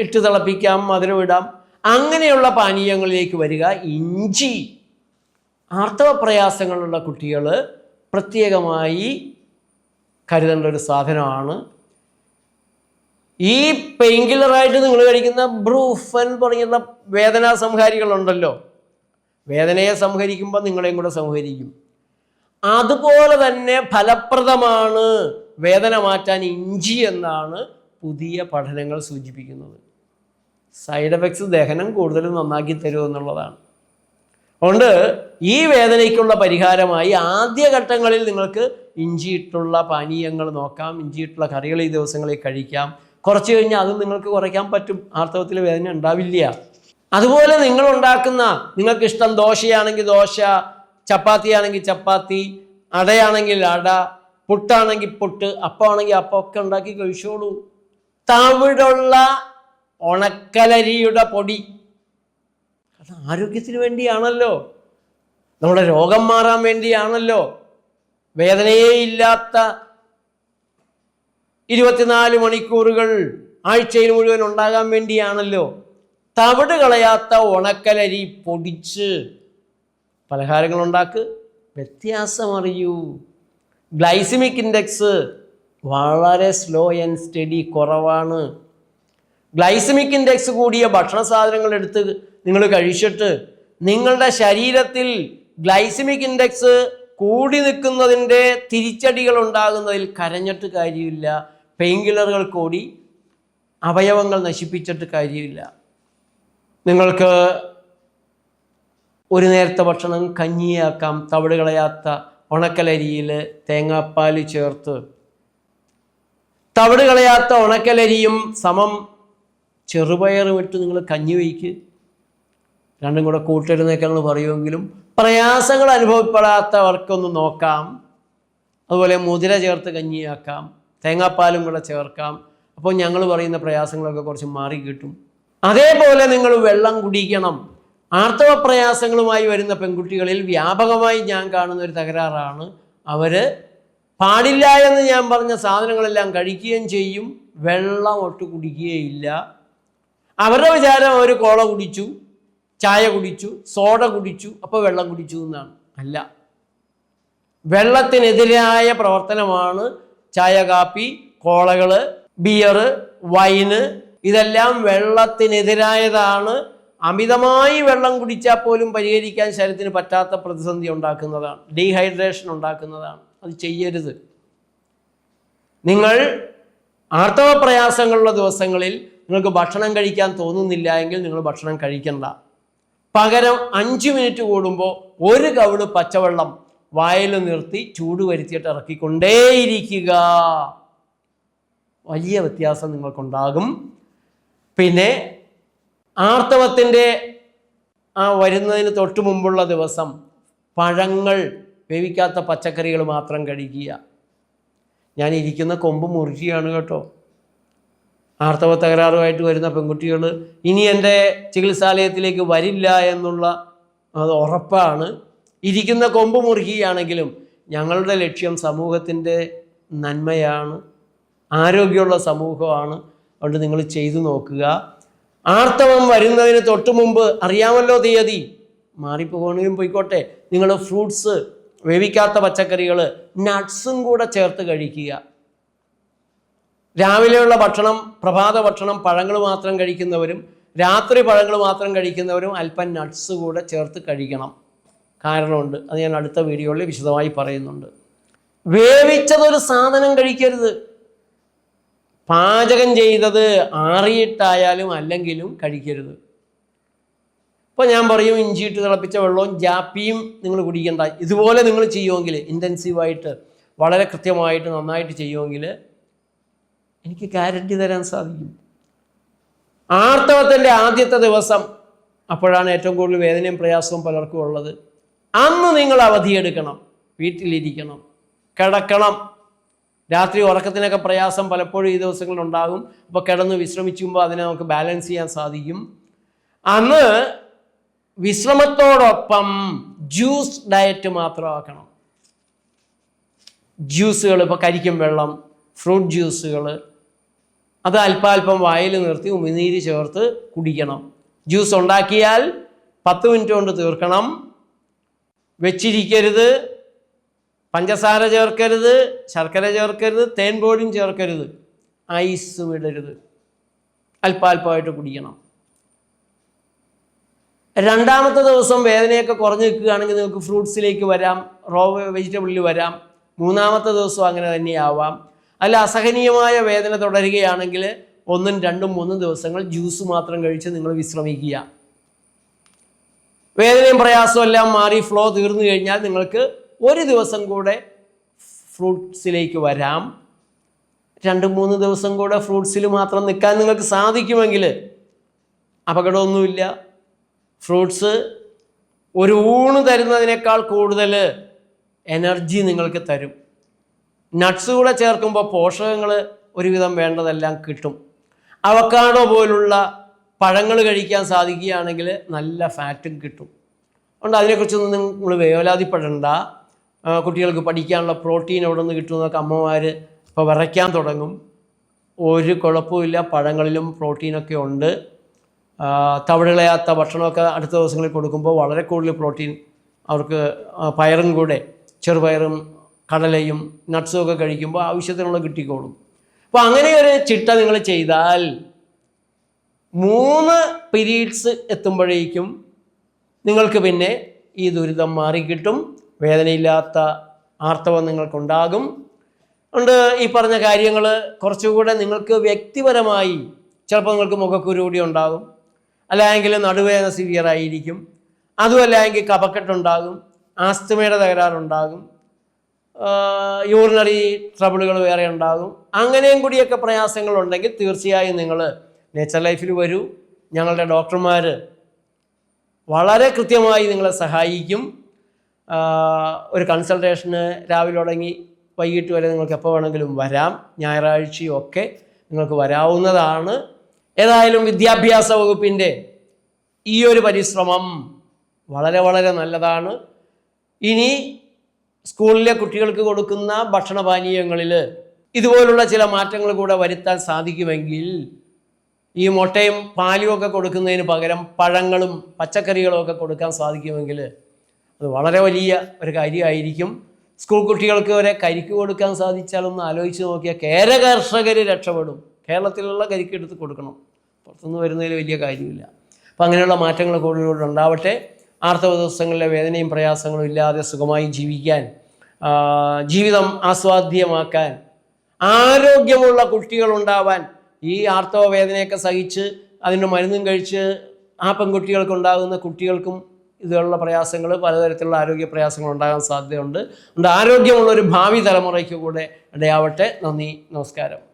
ഇട്ട് തിളപ്പിക്കാം, മധുരം ഇടാം. അങ്ങനെയുള്ള പാനീയങ്ങളിലേക്ക് വരിക. ഇഞ്ചി ആർത്തവ പ്രയാസങ്ങളുള്ള കുട്ടികൾ പ്രത്യേകമായി കരുതേണ്ട ഒരു സാധനമാണ്. ഈ പെയിൻ കില്ലറായിട്ട് നിങ്ങൾ കഴിക്കുന്ന ബ്രൂഫൻ തുടങ്ങിയുള്ള വേദനാ സംഹാരികളുണ്ടല്ലോ, വേദനയെ സംഹരിക്കുമ്പോൾ നിങ്ങളെയും കൂടെ സംഹരിക്കും. അതുപോലെ തന്നെ ഫലപ്രദമാണ് വേദന മാറ്റാൻ ഇഞ്ചി എന്നാണ് പുതിയ പഠനങ്ങൾ സൂചിപ്പിക്കുന്നത്. സൈഡ് എഫക്ട്സ് ദഹനം കൂടുതലും നന്നാക്കി തരും എന്നുള്ളതാണ്. അതുകൊണ്ട് ഈ വേദനയ്ക്കുള്ള പരിഹാരമായി ആദ്യഘട്ടങ്ങളിൽ നിങ്ങൾക്ക് ഇഞ്ചിയിട്ടുള്ള പാനീയങ്ങൾ നോക്കാം, ഇഞ്ചിയിട്ടുള്ള കറികൾ ഈ ദിവസങ്ങളിൽ കഴിക്കാം. കുറച്ച് കഴിഞ്ഞാൽ അത് നിങ്ങൾക്ക് കുറയ്ക്കാൻ പറ്റും, ആർത്തവത്തിൽ വേദന ഉണ്ടാവില്ല. അതുപോലെ നിങ്ങളുണ്ടാക്കുന്ന, നിങ്ങൾക്കിഷ്ടം ദോശയാണെങ്കിൽ ദോശ, ചപ്പാത്തി ആണെങ്കിൽ ചപ്പാത്തി, അടയാണെങ്കിൽ അട, പുട്ടാണെങ്കിൽ പുട്ട്, അപ്പമാണെങ്കിൽ അപ്പമൊക്കെ ഉണ്ടാക്കി കഴിച്ചോളൂ. തവിടുള്ള ഉണക്കലരിയുടെ പൊടി, അത് ആരോഗ്യത്തിന് വേണ്ടിയാണല്ലോ, നമ്മുടെ രോഗം മാറാൻ വേണ്ടിയാണല്ലോ, വേദനയേ ഇല്ലാത്ത 24 മണിക്കൂറുകൾ ആഴ്ചയിൽ മുഴുവൻ ഉണ്ടാകാൻ വേണ്ടിയാണല്ലോ. തവിട് കളയാത്ത ഉണക്കലരി പൊടിച്ച് പലഹാരങ്ങൾ ഉണ്ടാക്ക്, വ്യത്യാസം അറിയൂ. ഗ്ലൈസിമിക് ഇൻഡെക്സ് വളരെ സ്ലോ ആൻഡ് സ്റ്റഡി, കുറവാണ്. ഗ്ലൈസിമിക് ഇൻഡെക്സ് കൂടിയ ഭക്ഷണ സാധനങ്ങൾ എടുത്ത് നിങ്ങൾ കഴിച്ചിട്ട് നിങ്ങളുടെ ശരീരത്തിൽ ഗ്ലൈസിമിക് ഇൻഡെക്സ് കൂടി നിൽക്കുന്നതിൻ്റെ തിരിച്ചടികൾ ഉണ്ടാകുന്നതിൽ കരഞ്ഞിട്ട് കാര്യമില്ല. പെയിൻ കില്ലറുകൾ കൂടി അവയവങ്ങൾ നശിപ്പിച്ചിട്ട് കാര്യമില്ല. നിങ്ങൾക്ക് ഒരു നേരത്തെ ഭക്ഷണം കഞ്ഞിയാക്കാം, തവിട് കളയാത്ത ഉണക്കലരിയിൽ തേങ്ങാപ്പാൽ ചേർത്ത്. തവിട് കളയാത്ത ഉണക്കലരിയും സമം ചെറുപയറും ഇട്ട് നിങ്ങൾ കഞ്ഞി വയ്ക്ക്. രണ്ടും കൂടെ കൂട്ടരുന്നൊക്കെ നമ്മൾ പറയുമെങ്കിലും പ്രയാസങ്ങൾ അനുഭവപ്പെടാത്തവർക്കൊന്ന് നോക്കാം. അതുപോലെ മുതിര ചേർത്ത് കഞ്ഞിയാക്കാം, തേങ്ങാപ്പാലും കൂടെ ചേർക്കാം. അപ്പോൾ ഞങ്ങൾ പറയുന്ന പ്രയാസങ്ങളൊക്കെ കുറച്ച് മാറി കിട്ടും. അതേപോലെ നിങ്ങൾ വെള്ളം കുടിക്കണം. ആർത്തവ പ്രയാസങ്ങളുമായി വരുന്ന പെൺകുട്ടികളിൽ വ്യാപകമായി ഞാൻ കാണുന്ന ഒരു തകരാറാണ്, അവർ പാടില്ല എന്ന് ഞാൻ പറഞ്ഞ സാധനങ്ങളെല്ലാം കഴിക്കുകയും ചെയ്യും, വെള്ളം ഒട്ട് കുടിക്കുകയില്ല. അവരുടെ വിചാരം അവർ കോള കുടിച്ചു, ചായ കുടിച്ചു, സോഡ കുടിച്ചു, അപ്പോൾ വെള്ളം കുടിച്ചു എന്നാണ്. അല്ല, വെള്ളത്തിനെതിരായ പ്രവർത്തനമാണ് ചായ, കാപ്പി, കോളകൾ, ബിയർ, വൈന്, ഇതെല്ലാം വെള്ളത്തിനെതിരായതാണ്. അമിതമായി വെള്ളം കുടിച്ചാൽ പോലും പരിഹരിക്കാൻ ശരീരത്തിന് പറ്റാത്ത പ്രതിസന്ധി ഉണ്ടാക്കുന്നതാണ്, ഡീഹൈഡ്രേഷൻ ഉണ്ടാക്കുന്നതാണ്. അത് ചെയ്യരുത്. നിങ്ങൾ ആർത്തവ പ്രയാസങ്ങളുള്ള ദിവസങ്ങളിൽ നിങ്ങൾക്ക് ഭക്ഷണം കഴിക്കാൻ തോന്നുന്നില്ല എങ്കിൽ നിങ്ങൾ ഭക്ഷണം കഴിക്കണ്ട. പകരം 5 മിനിറ്റ് കൂടുമ്പോൾ ഒരു കവിള് പച്ചവെള്ളം വായിൽ നിർത്തി ചൂട് വരുത്തിയിട്ട് ഇറക്കിക്കൊണ്ടേയിരിക്കുക. വലിയ വ്യത്യാസം നിങ്ങൾക്കുണ്ടാകും. പിന്നെ ആർത്തവത്തിൻ്റെ വരുന്നതിന് തൊട്ട് മുമ്പുള്ള ദിവസം പഴങ്ങൾ, വേവിക്കാത്ത പച്ചക്കറികൾ മാത്രം കഴിക്കുക. ഞാൻ ഇരിക്കുന്ന കൊമ്പ് മുറിക്കുകയാണ് കേട്ടോ. ആർത്തവ തകരാറുമായിട്ട് വരുന്ന പെൺകുട്ടികൾ ഇനി എൻ്റെ ചികിത്സാലയത്തിലേക്ക് വരില്ല എന്നുള്ള അത് ഉറപ്പാണ്. ഇരിക്കുന്ന കൊമ്പ് മുറിക്കുകയാണെങ്കിലും ഞങ്ങളുടെ ലക്ഷ്യം സമൂഹത്തിൻ്റെ നന്മയാണ്, ആരോഗ്യമുള്ള സമൂഹമാണ്. അതുകൊണ്ട് നിങ്ങൾ ചെയ്തു നോക്കുക. ആർത്തവം വരുന്നതിന് തൊട്ട് മുമ്പ് അറിയാമല്ലോ തീയതി, മാറിപ്പോകണമെങ്കിലും പോയിക്കോട്ടെ, നിങ്ങൾ ഫ്രൂട്ട്സ്, വേവിക്കാത്ത പച്ചക്കറികൾ, നട്ട്സും കൂടെ ചേർത്ത് കഴിക്കുക. രാവിലെയുള്ള ഭക്ഷണം, പ്രഭാത ഭക്ഷണം പഴങ്ങൾ മാത്രം കഴിക്കുന്നവരും രാത്രി പഴങ്ങൾ മാത്രം കഴിക്കുന്നവരും അല്പം നട്ട്സ് കൂടെ ചേർത്ത് കഴിക്കണം. കാരണമുണ്ട്, അത് ഞാൻ അടുത്ത വീഡിയോയിൽ വിശദമായി പറയുന്നുണ്ട്. വേവിച്ചതൊരു സാധനം കഴിക്കരുത്. പാചകം ചെയ്തത് ആറിയിട്ടായാലും അല്ലെങ്കിലും കഴിക്കരുത്. ഇപ്പോൾ ഞാൻ പറയും, ഇഞ്ചിയിട്ട് തിളപ്പിച്ച വെള്ളവും ജാപ്പിയും നിങ്ങൾ കുടിക്കേണ്ട. ഇതുപോലെ നിങ്ങൾ ചെയ്യുമെങ്കിൽ, ഇൻറ്റൻസീവായിട്ട് വളരെ കൃത്യമായിട്ട് നന്നായിട്ട് ചെയ്യുമെങ്കിൽ എനിക്ക് ഗ്യാരണ്ടി തരാൻ സാധിക്കും. ആർത്തവത്തിൻ്റെ ആദ്യത്തെ ദിവസം, അപ്പോഴാണ് ഏറ്റവും കൂടുതൽ വേദനയും പ്രയാസവും പലർക്കും ഉള്ളത്. അന്ന് നിങ്ങൾ അവധിയെടുക്കണം, വീട്ടിലിരിക്കണം, കിടക്കണം. രാത്രി ഉറക്കത്തിനൊക്കെ പ്രയാസം പലപ്പോഴും ഈ ദിവസങ്ങളിലുണ്ടാകും. അപ്പോൾ കിടന്ന് വിശ്രമിക്കുമ്പോൾ അതിനെ നമുക്ക് ബാലൻസ് ചെയ്യാൻ സാധിക്കും. അന്ന് വിശ്രമത്തോടൊപ്പം ജ്യൂസ് ഡയറ്റ് മാത്രമാക്കണം. ജ്യൂസുകൾ, ഇപ്പോൾ കരിക്കും വെള്ളം, ഫ്രൂട്ട് ജ്യൂസുകൾ, അത് അല്പാൽപ്പം വായിൽ നിർത്തി ഉമിനീര് ചേർത്ത് കുടിക്കണം. ജ്യൂസ് ഉണ്ടാക്കിയാൽ 10 മിനിറ്റ് കൊണ്ട് തീർക്കണം. വെച്ചിരിക്കരുത്. പഞ്ചസാര ചേർക്കരുത്, ശർക്കര ചേർക്കരുത്, തേൻ പോലും ചേർക്കരുത്, ഐസ് വിടരുത്. അല്പാൽപ്പമായിട്ട് കുടിക്കണം. രണ്ടാമത്തെ ദിവസം വേദനയൊക്കെ കുറഞ്ഞു നിൽക്കുകയാണെങ്കിൽ നിങ്ങൾക്ക് ഫ്രൂട്ട്സിലേക്ക് വരാം, റോ വെജിറ്റബിളിൽ വരാം. മൂന്നാമത്തെ ദിവസം അങ്ങനെ തന്നെയാവാം. അല്ല, അസഹനീയമായ വേദന തുടരുകയാണെങ്കിൽ 1, 2, 3 ദിവസങ്ങൾ ജ്യൂസ് മാത്രം കഴിച്ച് നിങ്ങൾ വിശ്രമിക്കുക. വേദനയും പ്രയാസവും എല്ലാം മാറി ഫ്ലോ തീർന്നു കഴിഞ്ഞാൽ നിങ്ങൾക്ക് ഒരു ദിവസം കൂടെ ഫ്രൂട്ട്സിലേക്ക് വരാം. 2-3 ദിവസം കൂടെ ഫ്രൂട്ട്സിൽ മാത്രം നിൽക്കാൻ നിങ്ങൾക്ക് സാധിക്കുമെങ്കിൽ അപകടമൊന്നുമില്ല. ഫ്രൂട്ട്സ് ഒരു ഊണ് തരുന്നതിനേക്കാൾ കൂടുതൽ എനർജി നിങ്ങൾക്ക് തരും. നട്ട്സ് കൂടെ ചേർക്കുമ്പോൾ പോഷകങ്ങൾ ഒരുവിധം വേണ്ടതെല്ലാം കിട്ടും. അവക്കാഡോ പോലുള്ള പഴങ്ങൾ കഴിക്കാൻ സാധിക്കുകയാണെങ്കിൽ നല്ല ഫാറ്റും കിട്ടും. അതുകൊണ്ട് അതിനെക്കുറിച്ചൊന്നും നിങ്ങൾ വേവലാതിപ്പെടേണ്ട. കുട്ടികൾക്ക് പഠിക്കാനുള്ള പ്രോട്ടീൻ എവിടെ നിന്ന് കിട്ടുമെന്നൊക്കെ അമ്മമാർ ഇപ്പോൾ വിറയ്ക്കാൻ തുടങ്ങും. ഒരു കുഴപ്പമില്ല, പഴങ്ങളിലും പ്രോട്ടീനൊക്കെ ഉണ്ട്. തവിടുകളയാത്ത ഭക്ഷണമൊക്കെ അടുത്ത ദിവസങ്ങളിൽ കൊടുക്കുമ്പോൾ വളരെ കൂടുതൽ പ്രോട്ടീൻ അവർക്ക് പയറും കൂടെ, ചെറുപയറും കടലയും നട്ട്സും ഒക്കെ കഴിക്കുമ്പോൾ ആവശ്യത്തിനുള്ള കിട്ടിക്കോളും. അപ്പോൾ അങ്ങനെ ഒരു ചിട്ട നിങ്ങൾ ചെയ്താൽ 3 പീരീഡ്സ് എത്തുമ്പോഴേക്കും നിങ്ങൾക്ക് പിന്നെ ഈ ദുരിതം മാറിക്കിട്ടും. വേദനയില്ലാത്ത ആർത്തവം നിങ്ങൾക്കുണ്ടാകും. അതുകൊണ്ട് ഈ പറഞ്ഞ കാര്യങ്ങൾ കുറച്ചുകൂടെ നിങ്ങൾക്ക് വ്യക്തിപരമായി, ചിലപ്പോൾ നിങ്ങൾക്ക് മുഖക്കുരു കൂടി ഉണ്ടാകും, അല്ലെങ്കിൽ നടുവേദന സിവിയറായിരിക്കും, അതുമല്ലെങ്കിൽ കഫക്കെട്ടുണ്ടാകും, ആസ്തമയുടെ തകരാറുണ്ടാകും, യൂറിനറി ട്രബിളുകൾ വേറെ ഉണ്ടാകും. അങ്ങനെയും കൂടിയൊക്കെ പ്രയാസങ്ങളുണ്ടെങ്കിൽ തീർച്ചയായും നിങ്ങൾ നേച്ചർ ലൈഫിൽ വരൂ. ഞങ്ങളുടെ ഡോക്ടർമാർ വളരെ കൃത്യമായി നിങ്ങളെ സഹായിക്കും. ഒരു കൺസൾട്ടേഷന് രാവിലെ തുടങ്ങി വൈകിട്ട് വരെ നിങ്ങൾക്ക് എപ്പോൾ വേണമെങ്കിലും വരാം. ഞായറാഴ്ചയും ഒക്കെ നിങ്ങൾക്ക് വരാവുന്നതാണ്. ഏതായാലും വിദ്യാഭ്യാസ വകുപ്പിൻ്റെ ഈ ഒരു പരിശ്രമം വളരെ വളരെ നല്ലതാണ്. ഇനി സ്കൂളിലെ കുട്ടികൾക്ക് കൊടുക്കുന്ന ഭക്ഷണപാനീയങ്ങളിൽ ഇതുപോലുള്ള ചില മാറ്റങ്ങൾ കൂടെ വരുത്താൻ സാധിക്കുമെങ്കിൽ, ഈ മുട്ടയും പാലും ഒക്കെ കൊടുക്കുന്നതിന് പകരം പഴങ്ങളും പച്ചക്കറികളും ഒക്കെ കൊടുക്കാൻ സാധിക്കുമെങ്കിൽ അത് വളരെ വലിയ ഒരു കാര്യമായിരിക്കും. സ്കൂൾ കുട്ടികൾക്ക് വരെ കരിക്ക് കൊടുക്കാൻ സാധിച്ചാലൊന്ന് ആലോചിച്ച് നോക്കിയാൽ കേര കർഷകർ രക്ഷപ്പെടും. കേരളത്തിലുള്ള കരിക്ക് എടുത്ത് കൊടുക്കണം, പുറത്തുനിന്ന് വരുന്നതിൽ വലിയ കാര്യമില്ല. അപ്പം അങ്ങനെയുള്ള മാറ്റങ്ങൾ കൂടുതൽ ഉണ്ടാവട്ടെ. ആർത്തവ ദിവസങ്ങളിലെ വേദനയും പ്രയാസങ്ങളും ഇല്ലാതെ സുഖമായി ജീവിക്കാൻ, ജീവിതം ആസ്വാദ്യമാക്കാൻ, ആരോഗ്യമുള്ള കുട്ടികളുണ്ടാവാൻ, ഈ ആർത്തവ വേദനയൊക്കെ സഹിച്ച് അതിൻ്റെ മരുന്നും കഴിച്ച് ആ പെൺകുട്ടികൾക്കുണ്ടാകുന്ന കുട്ടികൾക്കും ഇതുപോലുള്ള പ്രയാസങ്ങൾ, പലതരത്തിലുള്ള ആരോഗ്യ പ്രയാസങ്ങൾ ഉണ്ടാകാൻ സാധ്യതയുണ്ട്. അതുകൊണ്ട് ആരോഗ്യമുള്ളൊരു ഭാവി തലമുറയ്ക്ക് കൂടെ ഇടയാവട്ടെ. നന്ദി, നമസ്കാരം.